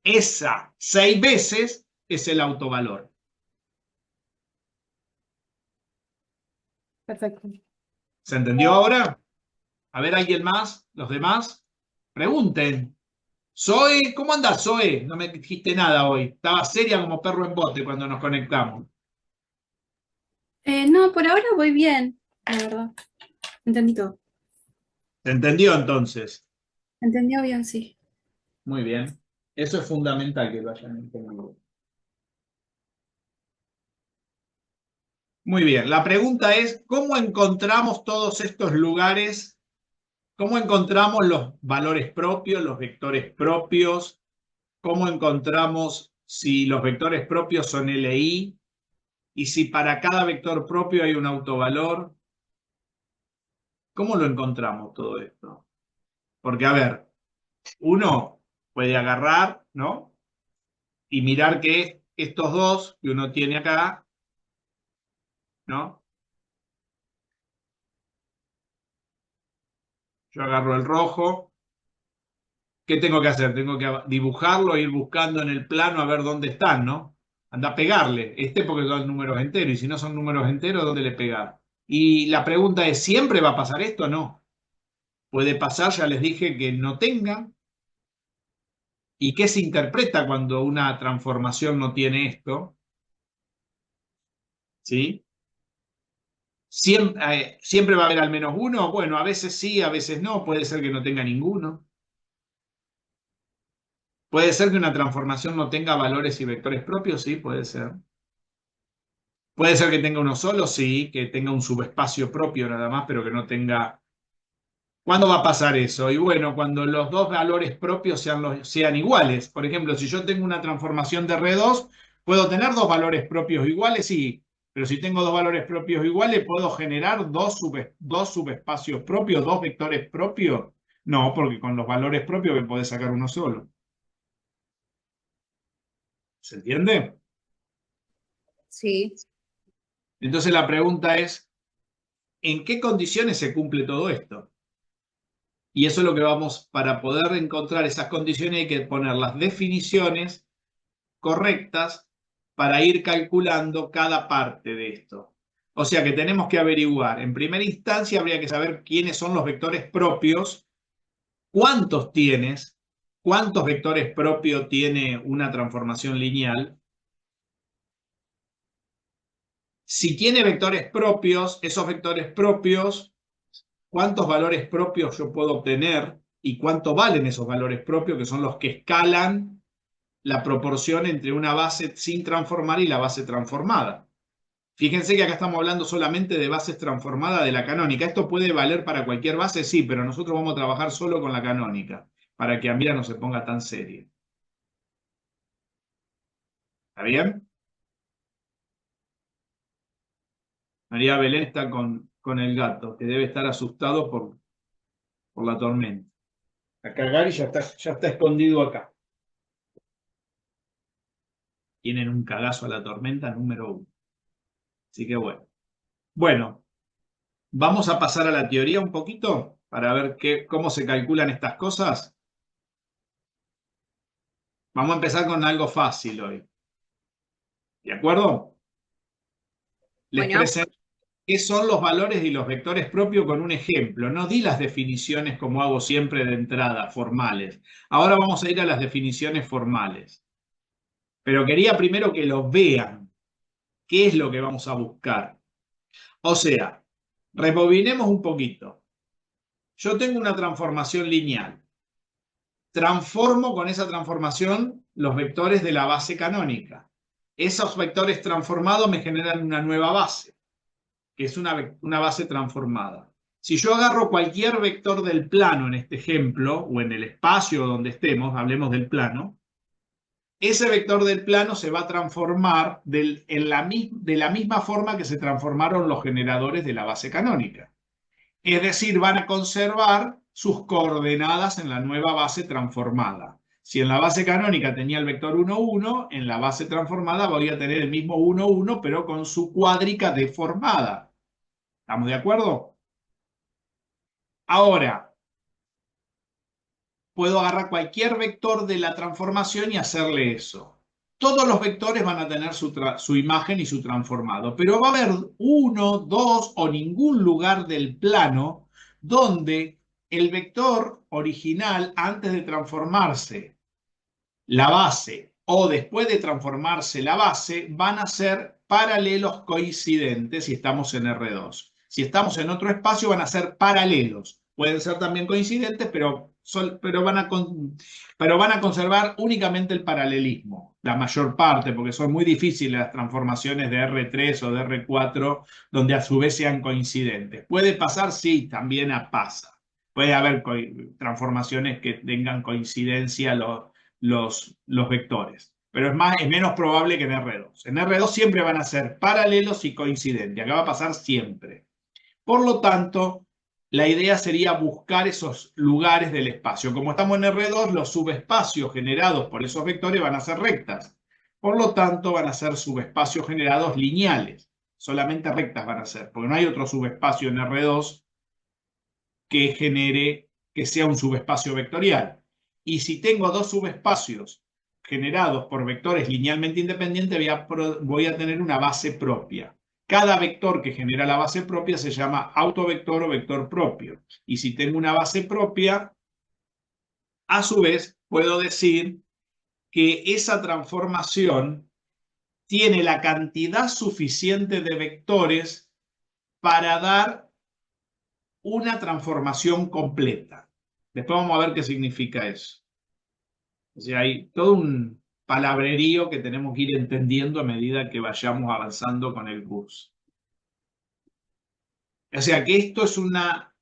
Esa 6 veces es el autovalor. perfecto. ¿Se entendió ahora? A ver, ¿alguien más? ¿Los demás? Pregunten. Zoe, ¿cómo andás, Zoe? No me dijiste nada hoy. Estaba seria como perro en bote cuando nos conectamos. No, por ahora voy bien, la verdad. Entendí todo. ¿Se entendió entonces? Entendió bien, sí. Muy bien. Eso es fundamental que lo hayan entendido. Muy bien. La pregunta es, ¿cómo encontramos todos estos lugares? ¿Cómo encontramos los valores propios, los vectores propios? ¿Cómo encontramos si los vectores propios son LI? Y si para cada vector propio hay un autovalor. ¿Cómo lo encontramos todo esto? Porque, a ver, uno puede agarrar, ¿no? Y mirar que estos dos que uno tiene acá, ¿no? Yo agarro el rojo. ¿Qué tengo que hacer? Tengo que dibujarlo e ir buscando en el plano a ver dónde están, ¿no? Anda a pegarle. Porque son números enteros. Y si no son números enteros, ¿dónde le pegás? Y la pregunta es, ¿siempre va a pasar esto o no? Puede pasar, ya les dije, que no tengan. ¿Y qué se interpreta cuando una transformación no tiene esto? ¿Sí? ¿Siempre va a haber al menos uno? Bueno, a veces sí, a veces no. Puede ser que no tenga ninguno. ¿Puede ser que una transformación no tenga valores y vectores propios? Sí, puede ser. ¿Puede ser que tenga uno solo? Sí, que tenga un subespacio propio nada más, pero que no tenga. ¿Cuándo va a pasar eso? Y bueno, cuando los dos valores propios sean iguales. Por ejemplo, si yo tengo una transformación de R2, ¿puedo tener dos valores propios iguales? Sí, pero si tengo dos valores propios iguales, ¿puedo generar dos subespacios propios, dos vectores propios? No, porque con los valores propios me podés sacar uno solo. ¿Se entiende? Sí. Entonces la pregunta es, ¿en qué condiciones se cumple todo esto? Y eso es lo que para poder encontrar esas condiciones hay que poner las definiciones correctas para ir calculando cada parte de esto. O sea que tenemos que averiguar, en primera instancia habría que saber quiénes son los vectores propios, cuántos tienes, ¿Cuántos vectores propios tiene una transformación lineal? Si tiene vectores propios, esos vectores propios, ¿cuántos valores propios yo puedo obtener? ¿Y cuánto valen esos valores propios, que son los que escalan la proporción entre una base sin transformar y la base transformada? Fíjense que acá estamos hablando solamente de bases transformadas de la canónica. ¿Esto puede valer para cualquier base? Sí, pero nosotros vamos a trabajar solo con la canónica, para que Amira no se ponga tan seria. ¿Está bien? María Belén está con el gato, que debe estar asustado por la tormenta. Acá Gary ya está escondido acá. Tienen un cagazo a la tormenta número 1. Así que bueno. Bueno, vamos a pasar a la teoría un poquito para ver cómo se calculan estas cosas. Vamos a empezar con algo fácil hoy. ¿De acuerdo? Les Bueno. presento qué son los valores y los vectores propios con un ejemplo. No di las definiciones como hago siempre de entrada, formales. Ahora vamos a ir a las definiciones formales. Pero quería primero que lo vean. ¿Qué es lo que vamos a buscar? O sea, rebobinemos un poquito. Yo tengo una transformación lineal. Transformo con esa transformación los vectores de la base canónica. Esos vectores transformados me generan una nueva base, que es una base transformada. Si yo agarro cualquier vector del plano en este ejemplo, o en el espacio donde estemos, hablemos del plano, ese vector del plano se va a transformar de la misma forma que se transformaron los generadores de la base canónica. Es decir, van a conservar sus coordenadas en la nueva base transformada. Si en la base canónica tenía el vector 1, 1, en la base transformada voy a tener el mismo 1, 1, pero con su cuádrica deformada. ¿Estamos de acuerdo? Ahora, puedo agarrar cualquier vector de la transformación y hacerle eso. Todos los vectores van a tener su imagen y su transformado, pero va a haber uno, dos o ningún lugar del plano donde el vector original, antes de transformarse la base o después de transformarse la base, van a ser paralelos coincidentes si estamos en R2. Si estamos en otro espacio van a ser paralelos. Pueden ser también coincidentes, pero van a conservar únicamente el paralelismo, la mayor parte, porque son muy difíciles las transformaciones de R3 o de R4, donde a su vez sean coincidentes. ¿Puede pasar? Sí, también pasa. Puede haber transformaciones que tengan coincidencia los vectores, pero es menos probable que en R2. En R2 siempre van a ser paralelos y coincidentes. Acá va a pasar siempre. Por lo tanto, la idea sería buscar esos lugares del espacio. Como estamos en R2, los subespacios generados por esos vectores van a ser rectas. Por lo tanto, van a ser subespacios generados lineales. Solamente rectas van a ser, porque no hay otro subespacio en R2 que sea un subespacio vectorial. Y si tengo dos subespacios generados por vectores linealmente independientes, voy a tener una base propia. Cada vector que genera la base propia se llama autovector o vector propio. Y si tengo una base propia, a su vez puedo decir que esa transformación tiene la cantidad suficiente de vectores para dar una transformación completa. Después vamos a ver qué significa eso. O sea, hay todo un palabrerío que tenemos que ir entendiendo a medida que vayamos avanzando con el curso. O sea que esto es una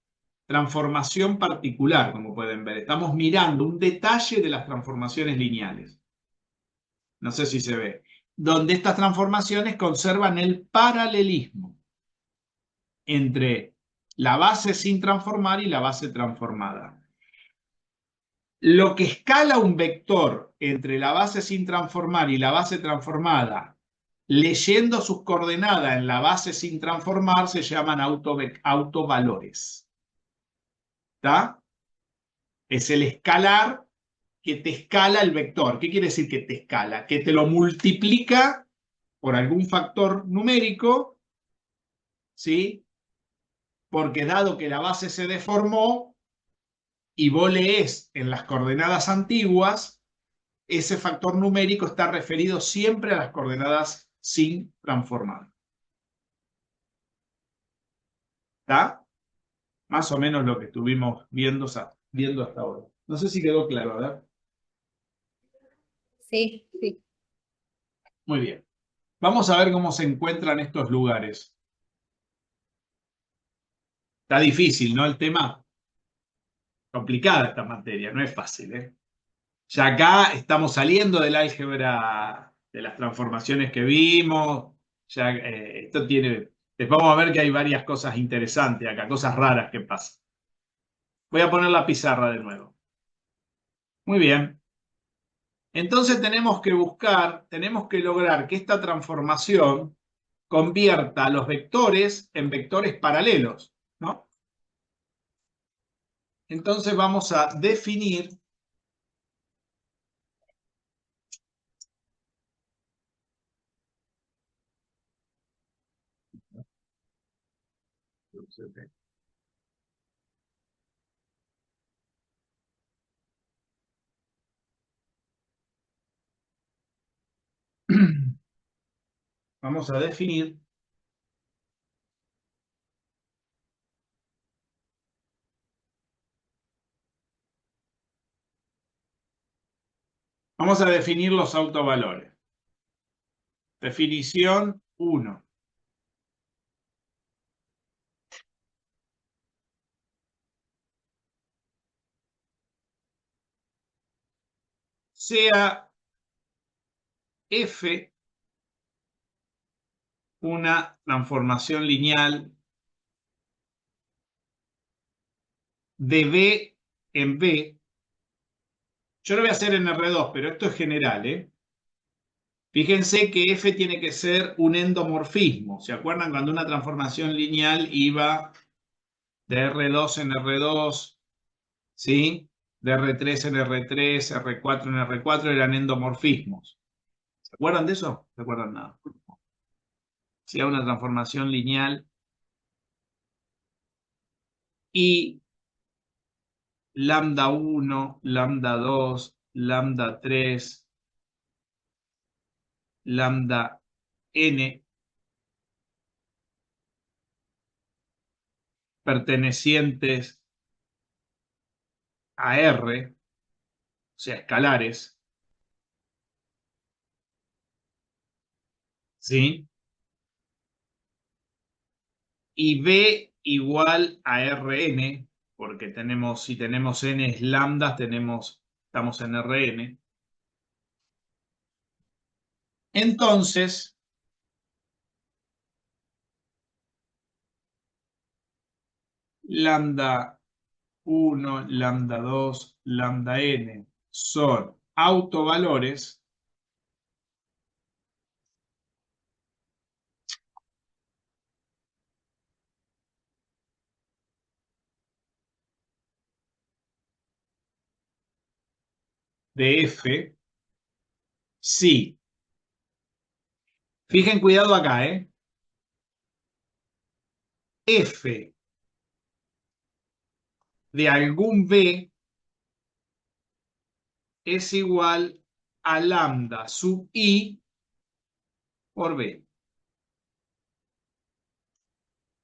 transformación particular, como pueden ver. Estamos mirando un detalle de las transformaciones lineales. No sé si se ve. Donde estas transformaciones conservan el paralelismo entre la base sin transformar y la base transformada. Lo que escala un vector entre la base sin transformar y la base transformada, leyendo sus coordenadas en la base sin transformar, se llaman autovalores. ¿Está? Es el escalar que te escala el vector. ¿Qué quiere decir que te escala? Que te lo multiplica por algún factor numérico, ¿sí? Porque dado que la base se deformó, y vos lees en las coordenadas antiguas, ese factor numérico está referido siempre a las coordenadas sin transformar. ¿Está? Más o menos lo que estuvimos viendo hasta ahora. No sé si quedó claro, ¿verdad? Sí, sí. Muy bien. Vamos a ver cómo se encuentran estos lugares. Está difícil, ¿no? El tema. Complicada esta materia, no es fácil, ¿eh? Ya acá estamos saliendo del álgebra de las transformaciones que vimos. Ya esto tiene. Después vamos a ver que hay varias cosas interesantes acá, cosas raras que pasan. Voy a poner la pizarra de nuevo. Muy bien. Entonces tenemos que lograr que esta transformación convierta a los vectores en vectores paralelos, ¿no? Entonces vamos a definir vamos a definir los autovalores. Definición 1. Sea F una transformación lineal de B en B. Yo lo voy a hacer en R2, pero esto es general, ¿eh? Fíjense que F tiene que ser un endomorfismo. ¿Se acuerdan cuando una transformación lineal iba de R2 en R2, ¿sí? De R3 en R3, R4 en R4, eran endomorfismos. ¿Se acuerdan de eso? No se acuerdan nada. Si una transformación lineal y lambda 1, lambda 2, lambda 3, lambda n pertenecientes a R, o sea, escalares, ¿sí? Y B igual a Rn, porque si tenemos n es lambda, estamos en Rn. Entonces, lambda 1, lambda 2, lambda n son autovalores de F si, fijen cuidado acá, F de algún B es igual a lambda sub I por B.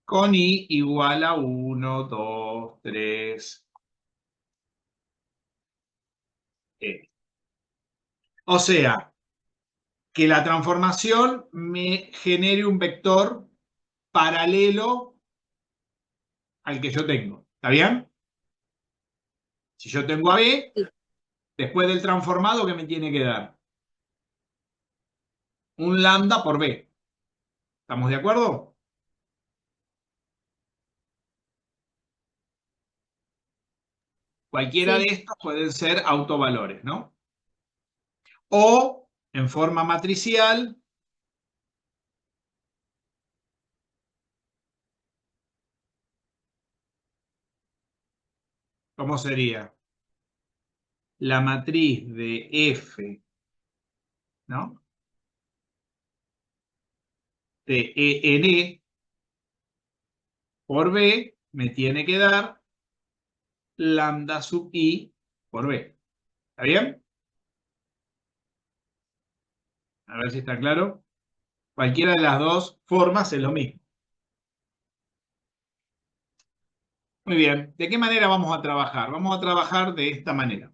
Con I igual a 1, 2, 3. O sea, que la transformación me genere un vector paralelo al que yo tengo. ¿Está bien? Si yo tengo a B, después del transformado, ¿qué me tiene que dar? Un lambda por B. ¿Estamos de acuerdo? Cualquiera de Sí. estos pueden ser autovalores, ¿no? O en forma matricial, ¿cómo sería? La matriz de F, ¿no? De EN por B me tiene que dar lambda sub i por b. ¿Está bien? A ver si está claro. Cualquiera de las dos formas es lo mismo. Muy bien. ¿De qué manera vamos a trabajar? Vamos a trabajar de esta manera.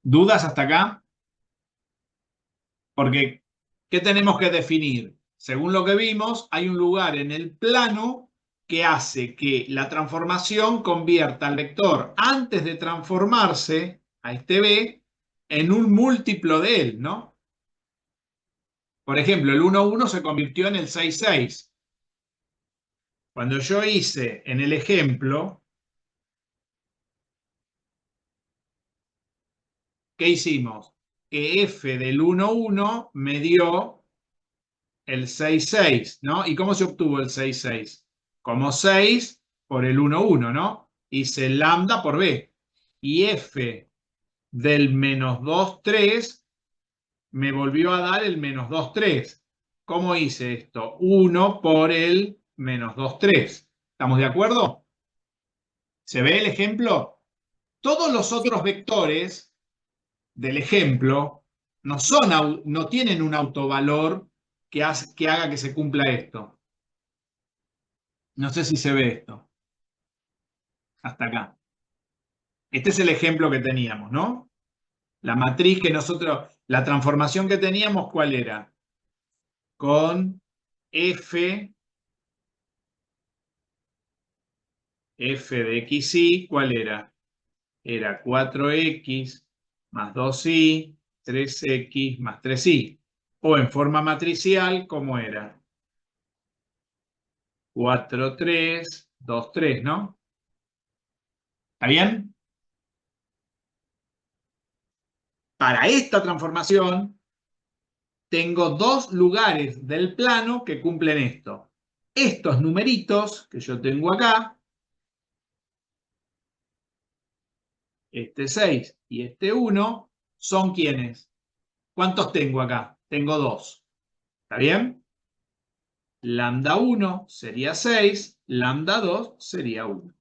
¿Dudas hasta acá? Porque, ¿qué tenemos que definir? Según lo que vimos, hay un lugar en el plano que hace que la transformación convierta al vector antes de transformarse a este b en un múltiplo de él, ¿no? Por ejemplo, el 1, 1 se convirtió en el 6, 6. Cuando yo hice en el ejemplo, ¿qué hicimos? Que f del 1, 1 me dio el 6, 6, ¿no? ¿Y cómo se obtuvo el 6, 6? Como 6 por el 1, 1, ¿no? Hice lambda por b. Y f del menos 2, 3 me volvió a dar el menos 2, 3. ¿Cómo hice esto? 1 por el menos 2, 3. ¿Estamos de acuerdo? ¿Se ve el ejemplo? Todos los otros vectores del ejemplo no tienen un autovalor que haga que se cumpla esto. No sé si se ve esto. Hasta acá. Este es el ejemplo que teníamos, ¿no? La matriz que nosotros, la transformación que teníamos, ¿cuál era? Con f de xy, ¿cuál era? Era 4x más 2y, 3x más 3y. O en forma matricial, ¿cómo era? 4, 3, 2, 3, ¿no? ¿Está bien? Para esta transformación, tengo dos lugares del plano que cumplen esto. Estos numeritos que yo tengo acá, este 6 y este 1, ¿son quiénes? ¿Cuántos tengo acá? Tengo 2. ¿Está bien? Lambda 1 sería 6, lambda 2 sería 1.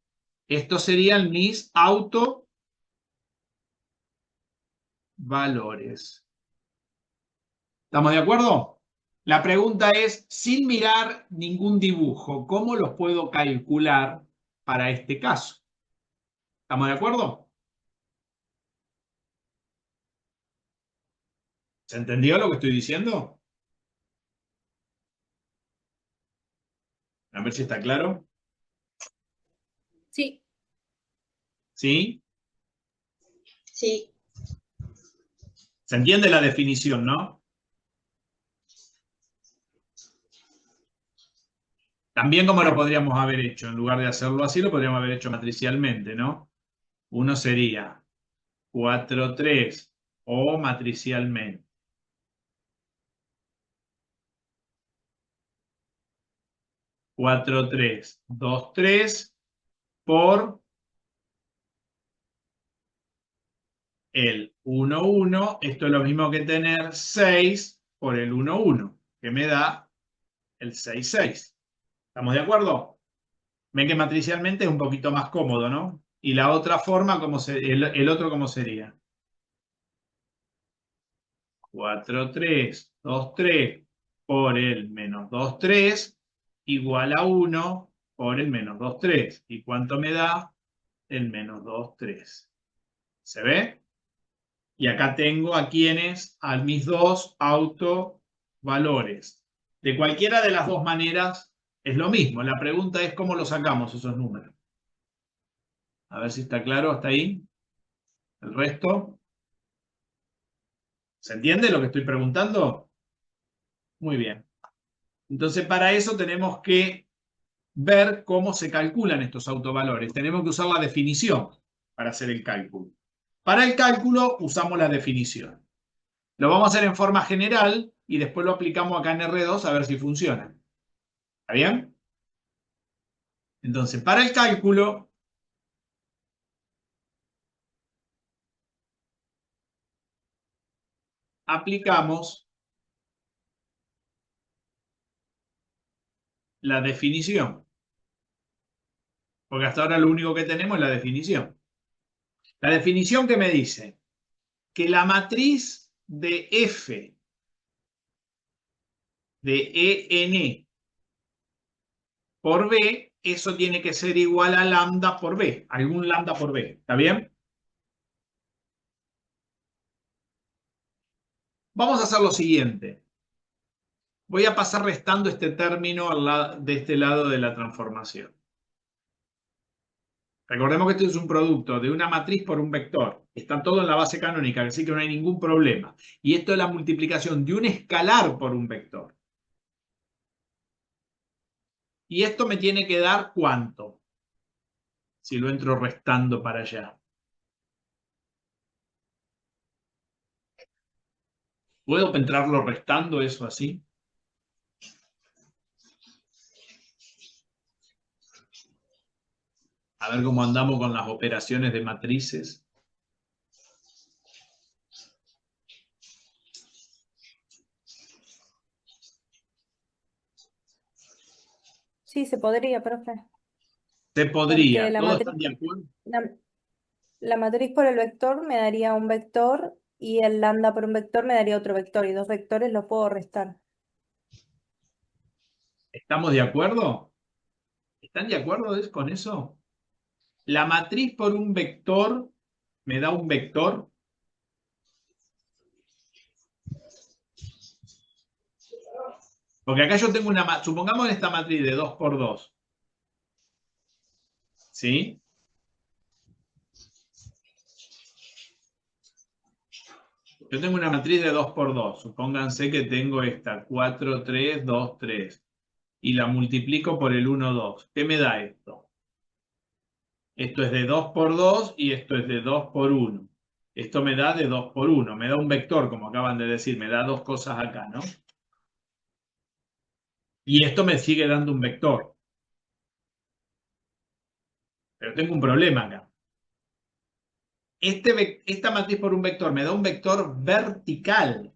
Estos serían mis autovalores. ¿Estamos de acuerdo? La pregunta es, sin mirar ningún dibujo, ¿cómo los puedo calcular para este caso? ¿Estamos de acuerdo? ¿Se entendió lo que estoy diciendo? A ver si está claro. Sí. ¿Sí? Sí. ¿Se entiende la definición, no? También como lo podríamos haber hecho, en lugar de hacerlo así, lo podríamos haber hecho matricialmente, ¿no? Uno sería 4, 3 o matricialmente. 4, 3, 2, 3 por el 1, 1. Esto es lo mismo que tener 6 por el 1, 1, que me da el 6, 6. ¿Estamos de acuerdo? Ven que matricialmente es un poquito más cómodo, ¿no? Y la otra forma, el otro, ¿cómo sería? 4, 3, 2, 3 por el menos 2, 3 igual a 1 por el menos 2, 3. ¿Y cuánto me da? El menos 2, 3. ¿Se ve? Y acá tengo a quienes, a mis dos autovalores. De cualquiera de las dos maneras es lo mismo. La pregunta es cómo lo sacamos esos números. A ver si está claro hasta ahí. El resto. ¿Se entiende lo que estoy preguntando? Muy bien. Entonces, para eso tenemos que ver cómo se calculan estos autovalores. Tenemos que usar la definición para hacer el cálculo. Para el cálculo usamos la definición. Lo vamos a hacer en forma general y después lo aplicamos acá en R2 a ver si funciona. ¿Está bien? Entonces, para el cálculo, aplicamos la definición. Porque hasta ahora lo único que tenemos es la definición. La definición que me dice que la matriz de F de EN por B, eso tiene que ser igual a lambda por B, algún lambda por B. ¿Está bien? Vamos a hacer lo siguiente. Voy a pasar restando este término de este lado de la transformación. Recordemos que esto es un producto de una matriz por un vector. Está todo en la base canónica, así que no hay ningún problema. Y esto es la multiplicación de un escalar por un vector. Y esto me tiene que dar ¿cuánto? Si lo entro restando para allá. ¿Puedo entrarlo restando eso así? A ver cómo andamos con las operaciones de matrices. Sí, se podría, profe. Se podría. Porque ¿Todos están de acuerdo? la matriz por el vector me daría un vector y el lambda por un vector me daría otro vector y dos vectores los puedo restar. ¿Estamos de acuerdo? ¿Están de acuerdo con eso? La matriz por un vector me da un vector. Porque acá yo tengo una, supongamos esta matriz de 2 por 2. ¿Sí? Yo tengo una matriz de 2 por 2. Supónganse que tengo esta 4, 3, 2, 3. Y la multiplico por el 1, 2. ¿Qué me da esto? Esto es de 2 por 2 y esto es de 2 por 1. Esto me da de 2 por 1. Me da un vector, como acaban de decir. Me da dos cosas acá, ¿no? Y esto me sigue dando un vector. Pero tengo un problema acá. Esta matriz por un vector me da un vector vertical.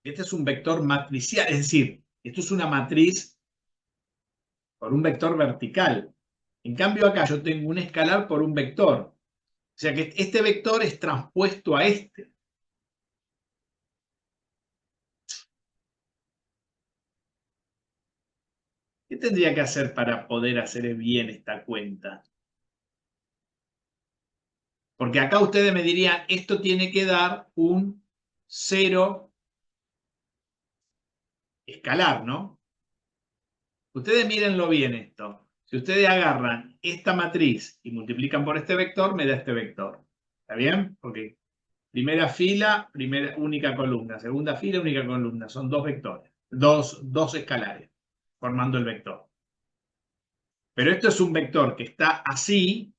Este es un vector matricial, es decir, esto es una matriz por un vector vertical. En cambio acá yo tengo un escalar por un vector. O sea que este vector es transpuesto a este. ¿Qué tendría que hacer para poder hacer bien esta cuenta? Porque acá ustedes me dirían, esto tiene que dar un 0 escalar, ¿no? Ustedes mírenlo bien esto. Si ustedes agarran esta matriz y multiplican por este vector, me da este vector. ¿Está bien? Porque primera fila, única columna. Segunda fila, única columna. Son dos vectores. Dos escalares formando el vector. Pero esto es un vector que está así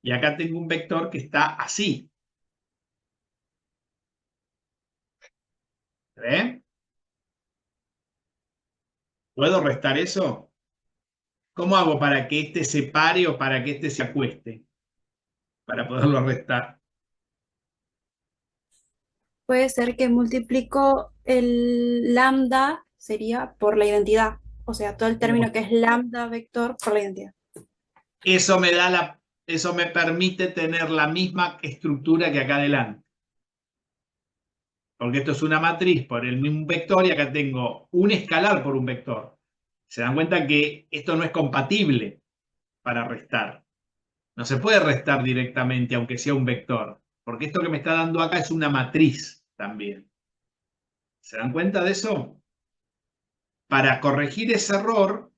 y acá tengo un vector que está así. ¿Ven? ¿Puedo restar eso? ¿Cómo hago para que este se pare o para que este se acueste? Para poderlo restar. Puede ser que multiplico el lambda, sería por la identidad. O sea, todo el término que es lambda vector por la identidad. Eso me permite tener la misma estructura que acá adelante. Porque esto es una matriz por el mismo vector y acá tengo un escalar por un vector. Se dan cuenta que esto no es compatible para restar. No se puede restar directamente aunque sea un vector. Porque esto que me está dando acá es una matriz también. ¿Se dan cuenta de eso? Para corregir ese error,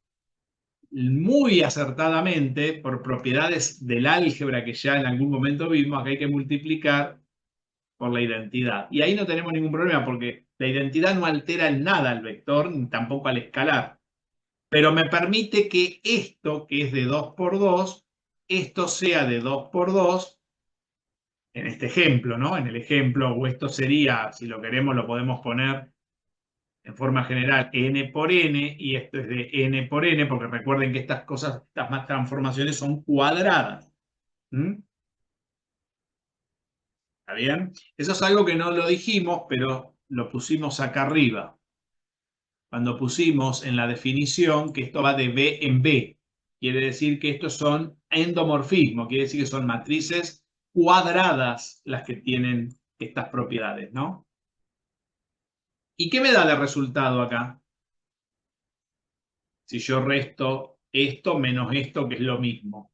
muy acertadamente, por propiedades del álgebra que ya en algún momento vimos, acá hay que multiplicar por la identidad. Y ahí no tenemos ningún problema porque la identidad no altera en nada al vector, ni tampoco al escalar. Pero me permite que esto, que es de 2 por 2, esto sea de 2 por 2, en este ejemplo, ¿no? En el ejemplo, o esto sería, si lo queremos, lo podemos poner en forma general n por n, y esto es de n por n, porque recuerden que estas cosas, estas transformaciones son cuadradas. ¿Está bien? Eso es algo que no lo dijimos, pero lo pusimos acá arriba. Cuando pusimos en la definición que esto va de B en B. Quiere decir que estos son endomorfismo, quiere decir que son matrices cuadradas las que tienen estas propiedades, ¿no? ¿Y qué me da de resultado acá? Si yo resto esto menos esto, que es lo mismo.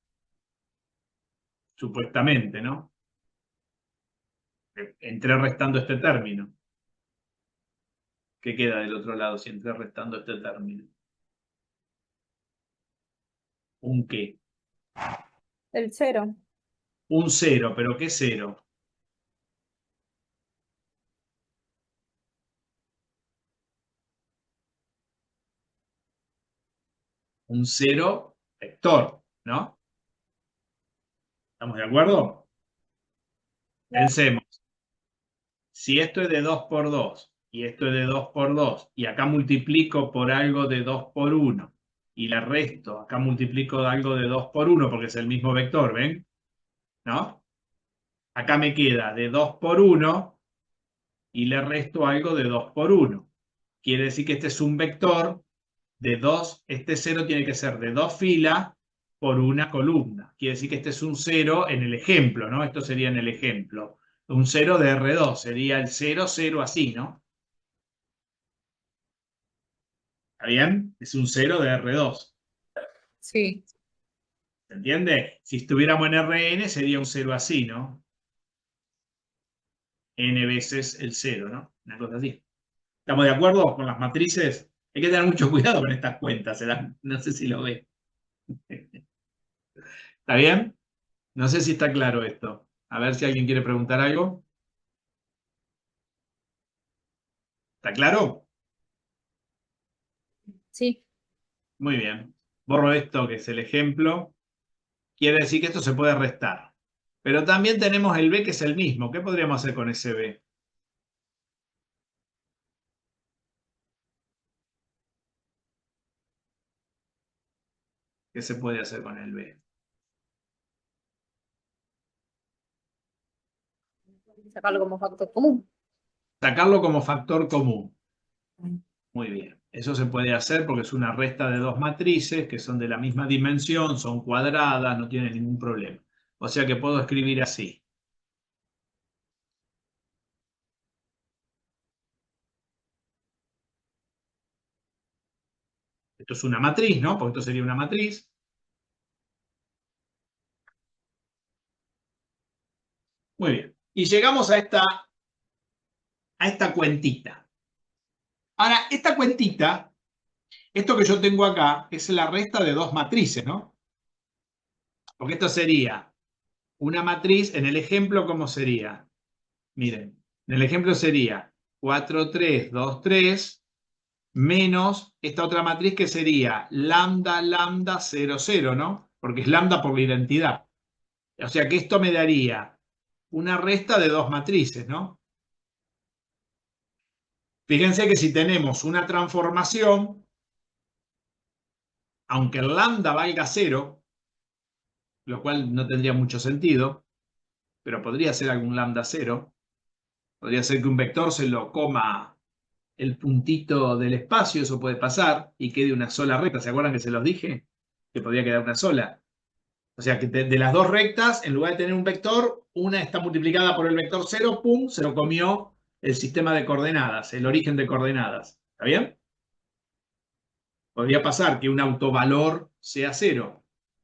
Supuestamente, ¿no? Entré restando este término. ¿Qué queda del otro lado si entré restando este término? ¿Un qué? El 0. Un 0, ¿pero qué 0? Un 0 vector, ¿no? ¿Estamos de acuerdo? Pensemos. Si esto es de 2 por 2 y esto es de 2 por 2 y acá multiplico por algo de 2 por 1 y le resto, acá multiplico algo de 2 por 1 porque es el mismo vector, ¿ven? ¿No? Acá me queda de 2 por 1 y le resto algo de 2 por 1. Quiere decir que este es un vector de 2, este 0 tiene que ser de 2 filas por una columna. Quiere decir que este es un 0 en el ejemplo, ¿no? Esto sería en el ejemplo. Un 0 de R2, sería el 0, 0 así, ¿no? ¿Está bien? Es un 0 de R2. Sí. ¿Se entiende? Si estuviéramos en Rn sería un 0 así, ¿no? N veces el 0, ¿no? Una cosa así. ¿Estamos de acuerdo con las matrices? Hay que tener mucho cuidado con estas cuentas. No sé si lo ve. ¿Está bien? No sé si está claro esto. A ver si alguien quiere preguntar algo. ¿Está claro? Sí. Muy bien. Borro esto que es el ejemplo. Quiere decir que esto se puede restar. Pero también tenemos el B que es el mismo. ¿Qué podríamos hacer con ese B? ¿Qué se puede hacer con el B? Sacarlo como factor común. Sacarlo como factor común. Muy bien. Eso se puede hacer porque es una resta de dos matrices que son de la misma dimensión, son cuadradas, no tienen ningún problema. O sea que puedo escribir así. Esto es una matriz, ¿no? Porque esto sería una matriz. Muy bien. Y llegamos a esta cuentita. Ahora, esta cuentita, esto que yo tengo acá, es la resta de dos matrices, ¿no? Porque esto sería una matriz, en el ejemplo, ¿cómo sería? Miren, en el ejemplo sería 4, 3, 2, 3, menos esta otra matriz que sería lambda, lambda, 0, 0, ¿no? Porque es lambda por la identidad. O sea que esto me daría una resta de dos matrices, ¿no? Fíjense que si tenemos una transformación, aunque el lambda valga 0, lo cual no tendría mucho sentido, pero podría ser algún lambda 0, podría ser que un vector se lo coma el puntito del espacio, eso puede pasar, y quede una sola recta. ¿Se acuerdan que se los dije? Que podría quedar una sola. O sea que de las dos rectas, en lugar de tener un vector, una está multiplicada por el vector 0, ¡pum!, se lo comió el sistema de coordenadas, el origen de coordenadas. ¿Está bien? Podría pasar que un autovalor sea 0.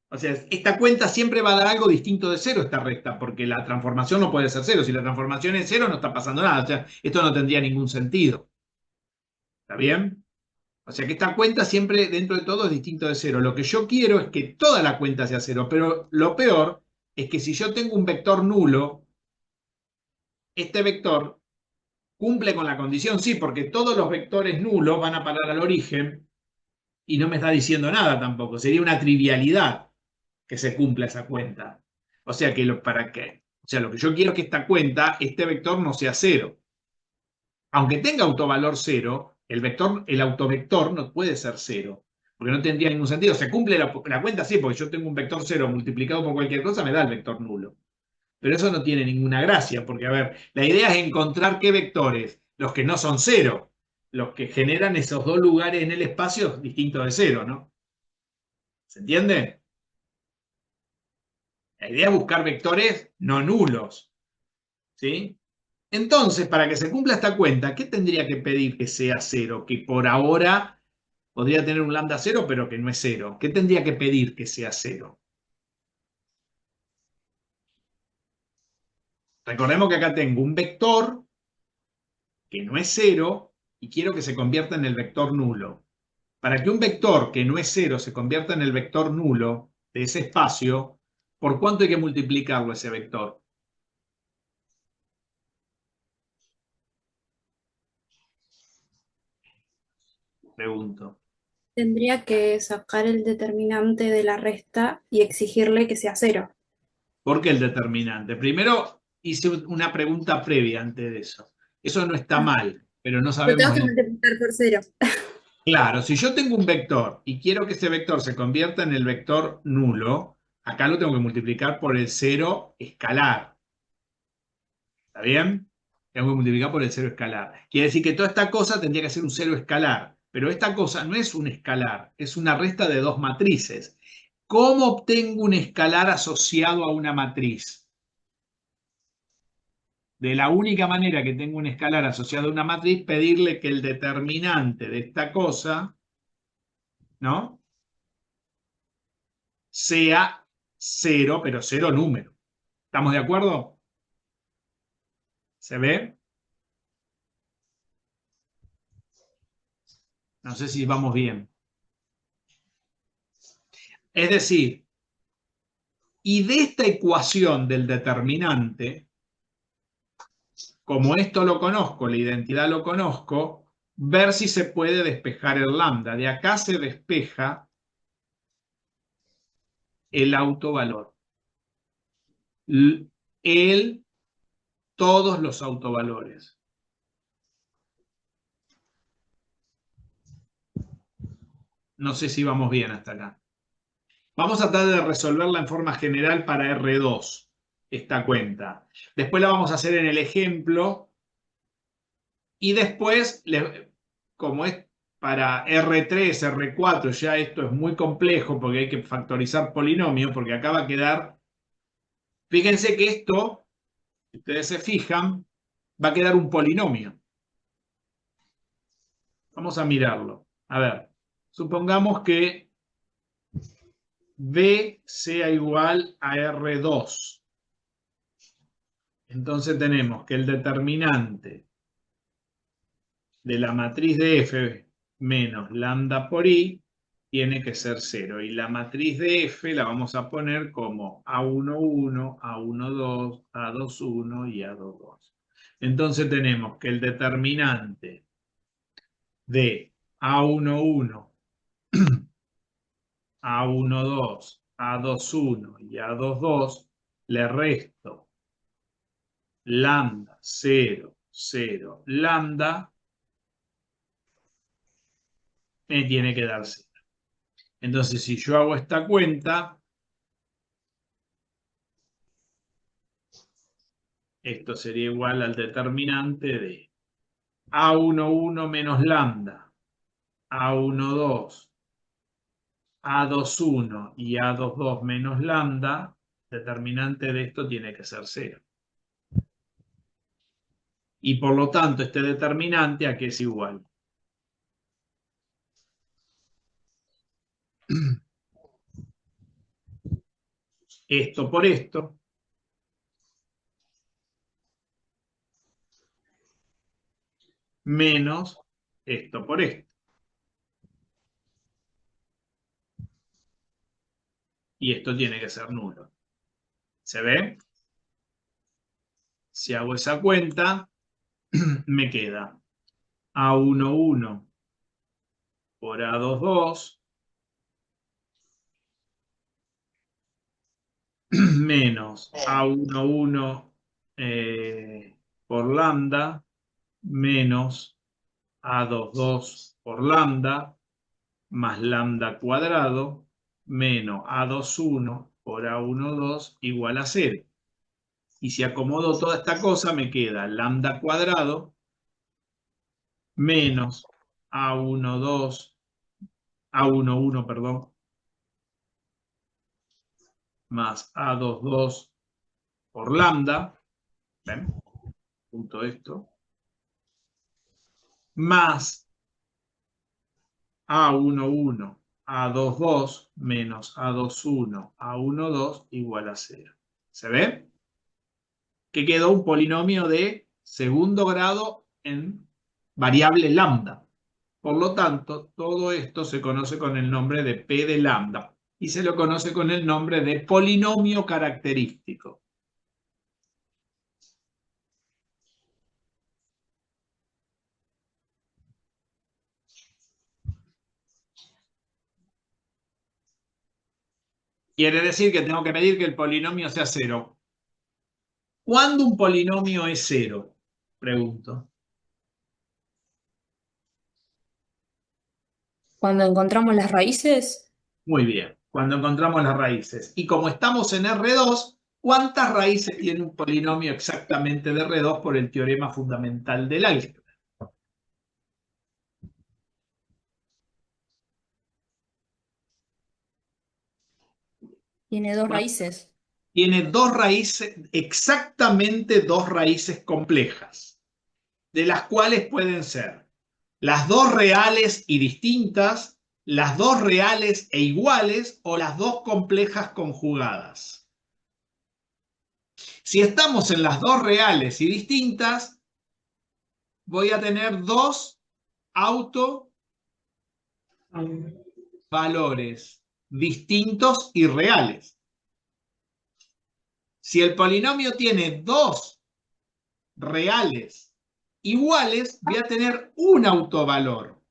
O sea, esta cuenta siempre va a dar algo distinto de 0, esta recta, porque la transformación no puede ser 0. Si la transformación es 0, no está pasando nada. O sea, esto no tendría ningún sentido. ¿Está bien? O sea que esta cuenta siempre dentro de todo es distinto de 0. Lo que yo quiero es que toda la cuenta sea 0, pero lo peor es que si yo tengo un vector nulo, este vector cumple con la condición, sí, porque todos los vectores nulos van a parar al origen y no me está diciendo nada tampoco. Sería una trivialidad que se cumpla esa cuenta. O sea que lo que yo quiero es que esta cuenta, este vector no sea 0. Aunque tenga autovalor 0, el autovector no puede ser 0, porque no tendría ningún sentido. Se cumple la cuenta, sí, porque yo tengo un vector 0 multiplicado por cualquier cosa, me da el vector nulo. Pero eso no tiene ninguna gracia, porque, a ver, la idea es encontrar qué vectores los que no son cero, los que generan esos dos lugares en el espacio distintos de cero, ¿no? ¿Se entiende? La idea es buscar vectores no nulos, ¿sí? Entonces, para que se cumpla esta cuenta, ¿qué tendría que pedir que sea cero? Que por ahora podría tener un lambda cero, pero que no es cero. ¿Qué tendría que pedir que sea cero? Recordemos que acá tengo un vector que no es cero y quiero que se convierta en el vector nulo. Para que un vector que no es cero se convierta en el vector nulo de ese espacio, ¿por cuánto hay que multiplicarlo ese vector? Pregunto. Tendría que sacar el determinante de la resta y exigirle que sea cero. ¿Por qué el determinante? Primero hice una pregunta previa antes de eso. Eso no está mal, pero no Lo sabemos tengo que dónde. multiplicar por cero. Claro, si yo tengo un vector y quiero que ese vector se convierta en el vector nulo, acá lo tengo que multiplicar por el cero escalar. ¿Está bien? Tengo que multiplicar por el cero escalar. Quiere decir que toda esta cosa tendría que ser un cero escalar, pero esta cosa no es un escalar, es una resta de dos matrices. ¿Cómo obtengo un escalar asociado a una matriz? De la única manera que tengo un escalar asociado a una matriz, pedirle que el determinante de esta cosa, ¿no?, sea cero, pero cero número. ¿Estamos de acuerdo? ¿Se ve? No sé si vamos bien. Es decir, y de esta ecuación del determinante, como esto lo conozco, la identidad lo conozco, ver si se puede despejar el lambda. De acá se despeja el autovalor. Todos los autovalores. No sé si vamos bien hasta acá. Vamos a tratar de resolverla en forma general para R2, esta cuenta. Después la vamos a hacer en el ejemplo. Y después, como es para R3, R4, ya esto es muy complejo porque hay que factorizar polinomios, porque acá va a quedar... Fíjense que esto, si ustedes se fijan, va a quedar un polinomio. Vamos a mirarlo. A ver, supongamos que B sea igual a R2. Entonces tenemos que el determinante de la matriz de F menos lambda por I tiene que ser 0. Y la matriz de F la vamos a poner como A11, A12, A21 y A22. Entonces tenemos que el determinante de A11, A12, A21 y A22 le resto lambda 0, 0, lambda, me tiene que dar 0. Entonces, si yo hago esta cuenta, esto sería igual al determinante de A11 menos lambda, A12, A21 y A22 menos lambda, determinante de esto tiene que ser 0. Y por lo tanto, este determinante, ¿a qué es igual? Esto por esto menos esto por esto. Y esto tiene que ser nulo. ¿Se ve? Si hago esa cuenta, me queda A11 por A22 menos A11 por lambda menos A22 por lambda más lambda cuadrado menos A21 por A12 igual a 0. Y si acomodo toda esta cosa me queda lambda cuadrado menos A12, A11, perdón, más A22 por lambda, ¿ven? Punto esto, más A11, A22 menos A21, A12 igual a 0. ¿Se ve? Que quedó un polinomio de segundo grado en variable lambda. Por lo tanto, todo esto se conoce con el nombre de P de lambda y se lo conoce con el nombre de polinomio característico. Quiere decir que tengo que medir que el polinomio sea 0. ¿Cuándo un polinomio es 0? Pregunto. Cuando encontramos las raíces, Muy bien, cuando encontramos las raíces. Y como estamos en R2, ¿cuántas raíces tiene un polinomio exactamente de R2 por el teorema fundamental del álgebra? tiene dos raíces. Tiene dos raíces, exactamente dos raíces complejas, de las cuales pueden ser las dos reales y distintas, las dos reales e iguales o las dos complejas conjugadas. Si estamos en las dos reales y distintas, voy a tener dos autovalores distintos y reales. Si el polinomio tiene dos reales iguales, voy a tener un autovalor.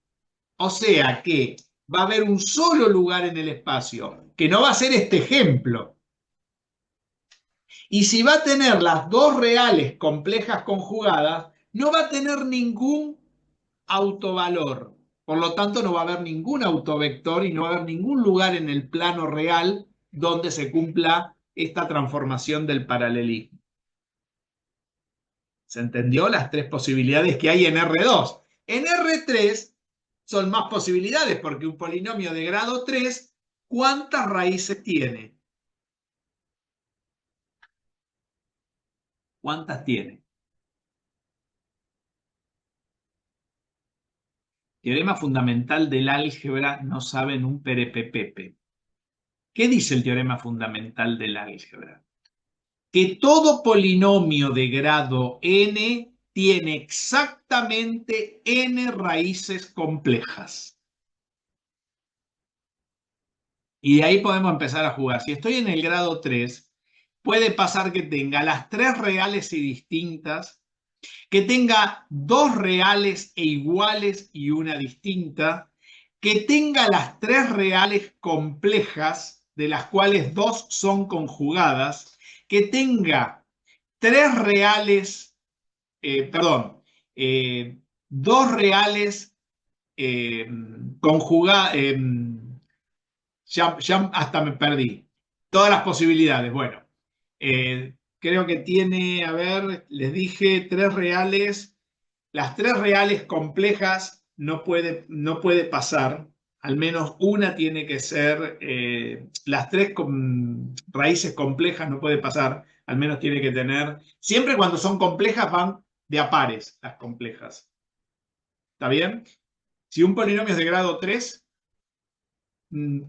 O sea que va a haber un solo lugar en el espacio, que no va a ser este ejemplo. Y si va a tener las dos reales complejas conjugadas, no va a tener ningún autovalor. Por lo tanto, no va a haber ningún autovector y no va a haber ningún lugar en el plano real donde se cumpla esta transformación del paralelismo. ¿Se entendió las tres posibilidades que hay en R2? En R3 son más posibilidades porque un polinomio de grado 3, ¿cuántas raíces tiene? ¿Cuántas tiene? Teorema fundamental del álgebra, no saben un perepepepe. ¿Qué dice el teorema fundamental del álgebra? Que todo polinomio de grado n tiene exactamente n raíces complejas. Y de ahí podemos empezar a jugar. Si estoy en el grado 3, puede pasar que tenga las tres reales y distintas, que tenga dos reales e iguales y una distinta, que tenga las tres reales complejas, de las cuales dos son conjugadas, que tenga tres reales, dos reales conjugadas, ya hasta me perdí. Todas las posibilidades, bueno. Creo que tiene, a ver, les dije tres reales. Las tres reales complejas no puede pasar. Al menos una tiene que ser, las tres raíces complejas no puede pasar. Al menos tiene que tener, siempre cuando son complejas van de a pares las complejas. ¿Está bien? Si un polinomio es de grado 3,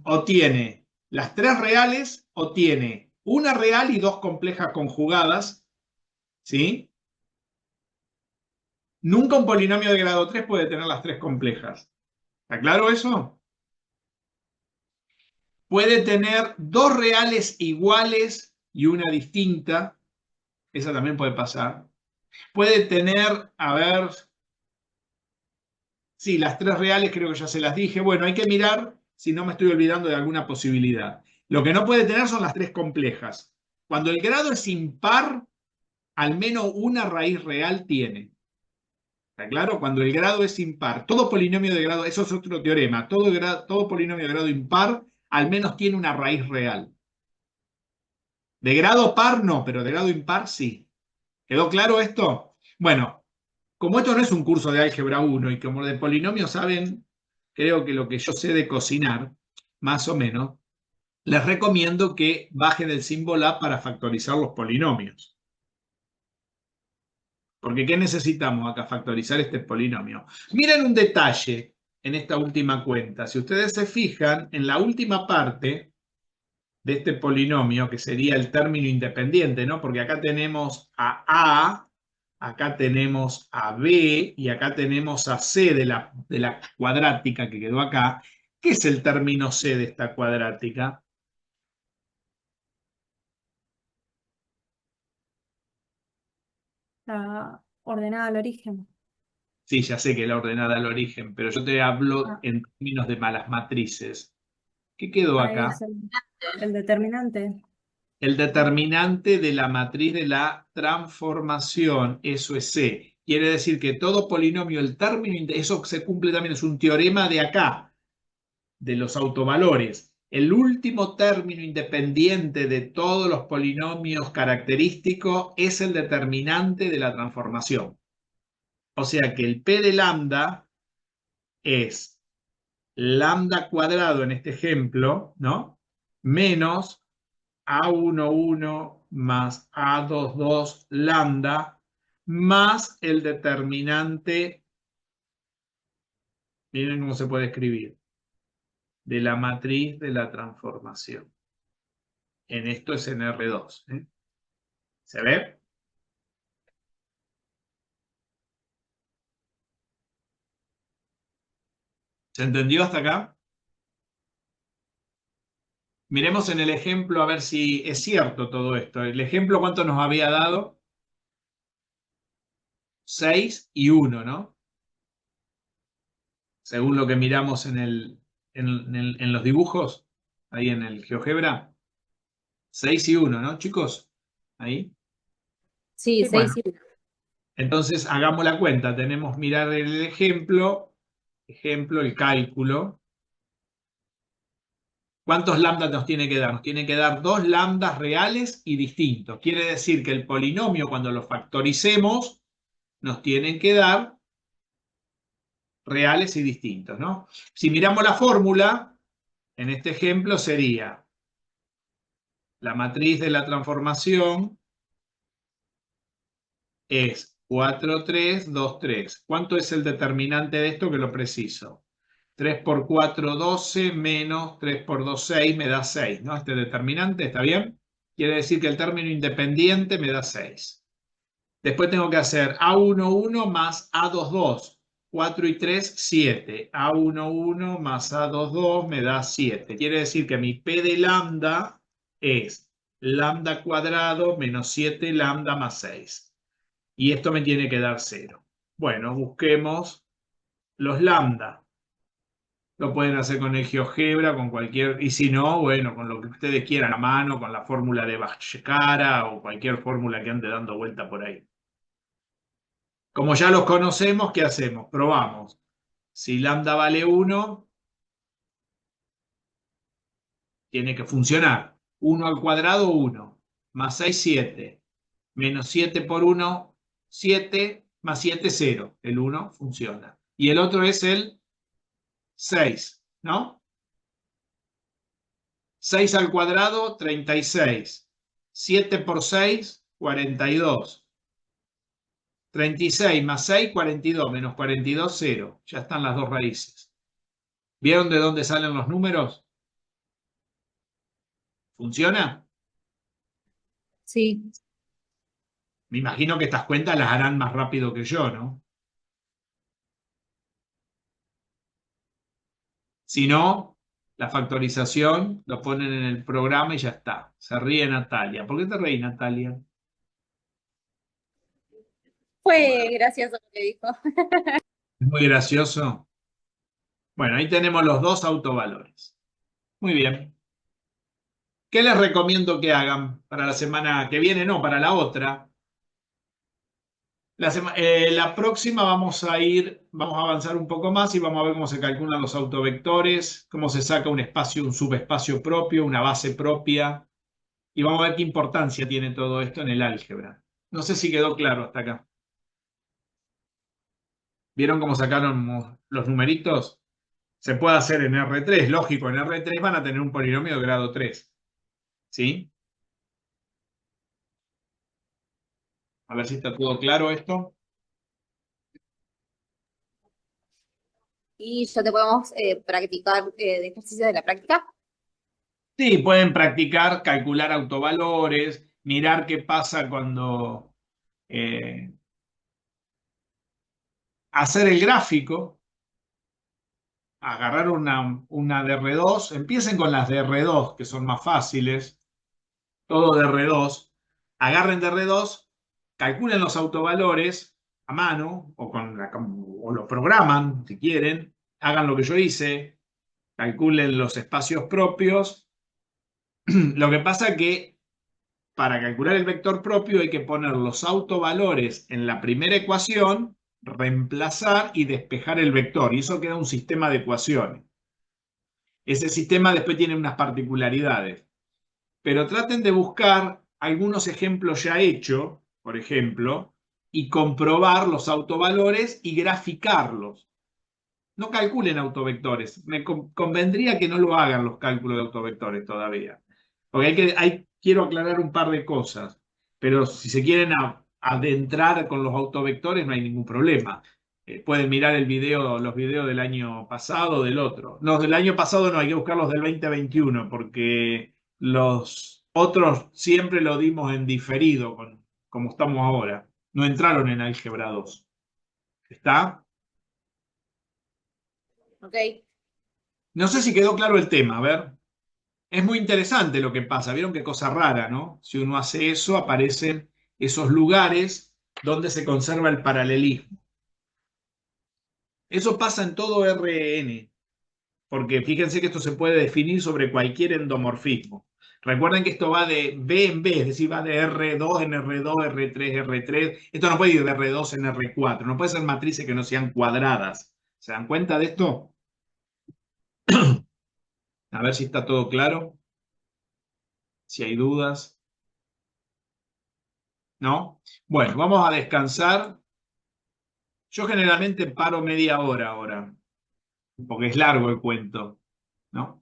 o tiene las tres reales o tiene una real y dos complejas conjugadas, ¿sí? Nunca un polinomio de grado 3 puede tener las tres complejas. ¿Está claro eso? Puede tener dos reales iguales y una distinta. Esa también puede pasar. Puede tener, a ver, sí, las tres reales creo que ya se las dije. Bueno, hay que mirar si no me estoy olvidando de alguna posibilidad. Lo que no puede tener son las tres complejas. Cuando el grado es impar, al menos una raíz real tiene. ¿Está claro? Cuando el grado es impar, todo polinomio de grado, eso es otro teorema, todo polinomio de grado impar al menos tiene una raíz real. De grado par no, pero de grado impar sí. ¿Quedó claro esto? Bueno, Como esto no es un curso de álgebra 1 y como de polinomios saben, creo que lo que yo sé de cocinar, más o menos, les recomiendo que bajen el símbolo A para factorizar los polinomios. Porque ¿qué necesitamos acá? Factorizar este polinomio. Miren un detalle en esta última cuenta. Si ustedes se fijan, en la última parte de este polinomio, que sería el término independiente, ¿no? Porque acá tenemos a, acá tenemos a B y acá tenemos a C de la cuadrática que quedó acá. ¿Qué es el término C de esta cuadrática? La ordenada al origen. Sí, ya sé que la ordenada al origen, pero yo te hablo Ah, en términos de malas matrices. ¿Qué quedó ahí acá? es el determinante. El determinante de la matriz de la transformación, eso es C. Quiere decir que todo polinomio, el término, eso se cumple también, es un teorema de acá, de los autovalores. El último término independiente de todos los polinomios característicos es el determinante de la transformación. O sea que el P de lambda es lambda cuadrado en este ejemplo, ¿no? Menos A11 más A22 lambda más el determinante, miren cómo se puede escribir, de la matriz de la transformación. En esto es en R2. ¿Se ve? ¿Se entendió hasta acá? Miremos en el ejemplo a ver si es cierto todo esto. El ejemplo, ¿cuánto nos había dado? 6 y 1, ¿no? Según lo que miramos en los dibujos, ahí en el GeoGebra. 6 y 1, ¿no, chicos? Ahí. Sí, Sí. Bueno, 6 y 1. entonces hagamos la cuenta. Tenemos mirar el ejemplo, el cálculo. ¿Cuántos lambdas nos tiene que dar? Nos tiene que dar 2 lambdas reales y distintos. Quiere decir que el polinomio, cuando lo factoricemos, nos tienen que dar reales y distintos, ¿no? Si miramos la fórmula, en este ejemplo sería la matriz de la transformación es 4, 3, 2, 3. ¿Cuánto es el determinante de esto que lo preciso? 3 por 4, 12, menos 3 por 2, 6, me da 6, ¿no? Este determinante, ¿está bien? Quiere decir que el término independiente me da 6. Después tengo que hacer A11 más A22. 4 y 3, 7. A11 más A22 me da 7. Quiere decir que mi P de lambda es lambda cuadrado menos 7 lambda más 6. Y esto me tiene que dar 0. Bueno, busquemos los lambda. Lo pueden hacer con el GeoGebra, con cualquier, y si no, bueno, con lo que ustedes quieran a mano, con la fórmula de Bhaskara o cualquier fórmula que ande dando vuelta por ahí. Como ya los conocemos, ¿qué hacemos? Probamos. Si lambda vale 1, tiene que funcionar. 1 al cuadrado, 1. Más 6, 7. Menos 7 por 1, 7. Más 7, 0. El 1 funciona. Y el otro es el 6, ¿no? 6 al cuadrado, 36. 7 por 6, 42. 36 más 6, 42. Menos 42, 0. Ya están las dos raíces. ¿Vieron de dónde salen los números? ¿Funciona? Sí. Me imagino que estas cuentas las harán más rápido que yo, ¿no? Si no, la factorización lo ponen en el programa y ya está. Se ríe Natalia. ¿Por qué te reí, Natalia? Fue gracioso lo que dijo. Es muy gracioso. Bueno, ahí tenemos los dos autovalores. Muy bien. ¿Qué les recomiendo que hagan para la semana que viene? No, para la otra. La próxima vamos a avanzar un poco más y vamos a ver cómo se calculan los autovectores, cómo se saca un espacio, un subespacio propio, una base propia, y vamos a ver qué importancia tiene todo esto en el álgebra. No sé si quedó claro hasta acá. ¿Vieron cómo sacaron los numeritos? Se puede hacer en R3, lógico, en R3 van a tener un polinomio de grado 3. ¿Sí? A ver si está todo claro esto. Y ya te podemos practicar de ejercicio de la práctica. Sí, pueden practicar, calcular autovalores, mirar qué pasa cuando hacer el gráfico, agarrar una de R2, empiecen con las de R2, que son más fáciles, todo de R2, agarren de R2, calculen los autovalores a mano o lo programan si quieren, hagan lo que yo hice, calculen los espacios propios. Lo que pasa que para calcular el vector propio hay que poner los autovalores en la primera ecuación, reemplazar y despejar el vector, y eso queda un sistema de ecuaciones. Ese sistema después tiene unas particularidades, pero traten de buscar algunos ejemplos ya hechos, por ejemplo, y comprobar los autovalores y graficarlos. No calculen autovectores. Me convendría que no lo hagan los cálculos de autovectores todavía. Porque quiero aclarar un par de cosas. Pero si se quieren adentrar con los autovectores no hay ningún problema. Pueden mirar los videos del año pasado, del otro. No, del año pasado no, hay que buscar los del 2021, porque los otros siempre lo dimos en diferido, como estamos ahora. No entraron en álgebra 2. ¿Está? Ok. No sé si quedó claro el tema, a ver. Es muy interesante lo que pasa. ¿Vieron qué cosa rara, no? Si uno hace eso, aparecen esos lugares donde se conserva el paralelismo. Eso pasa en todo Rn, porque fíjense que esto se puede definir sobre cualquier endomorfismo. Recuerden que esto va de B en B, es decir, va de R2 en R2, R3, R3. Esto no puede ir de R2 en R4, no puede ser matrices que no sean cuadradas. ¿Se dan cuenta de esto? A ver si está todo claro. Si hay dudas. ¿No? Bueno, vamos a descansar. Yo generalmente paro media hora ahora, porque es largo el cuento, ¿no?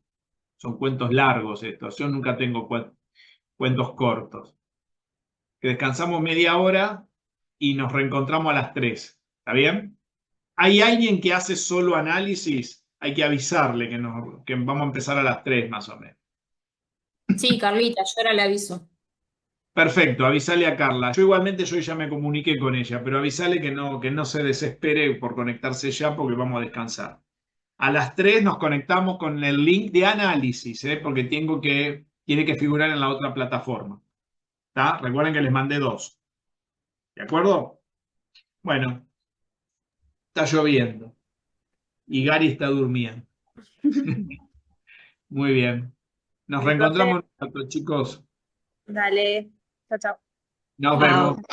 Son cuentos largos estos. Yo nunca tengo cuentos cortos. Que descansamos media hora y nos reencontramos a las 3. ¿Está bien? ¿Hay alguien que hace solo análisis? Hay que avisarle que vamos a empezar a las 3 más o menos. Sí, Carlita, yo ahora le aviso. Perfecto, avisale a Carla. Yo ya me comuniqué con ella, pero avisale que no se desespere por conectarse ya porque vamos a descansar. A las 3 nos conectamos con el link de análisis, porque tiene que figurar en la otra plataforma. ¿Está? Recuerden que les mandé 2. ¿De acuerdo? Bueno, está lloviendo y Gary está durmiendo. Muy bien. Nos Sí, profe. reencontramos, chicos. Dale. Chao, chao. Nos Chao. vemos.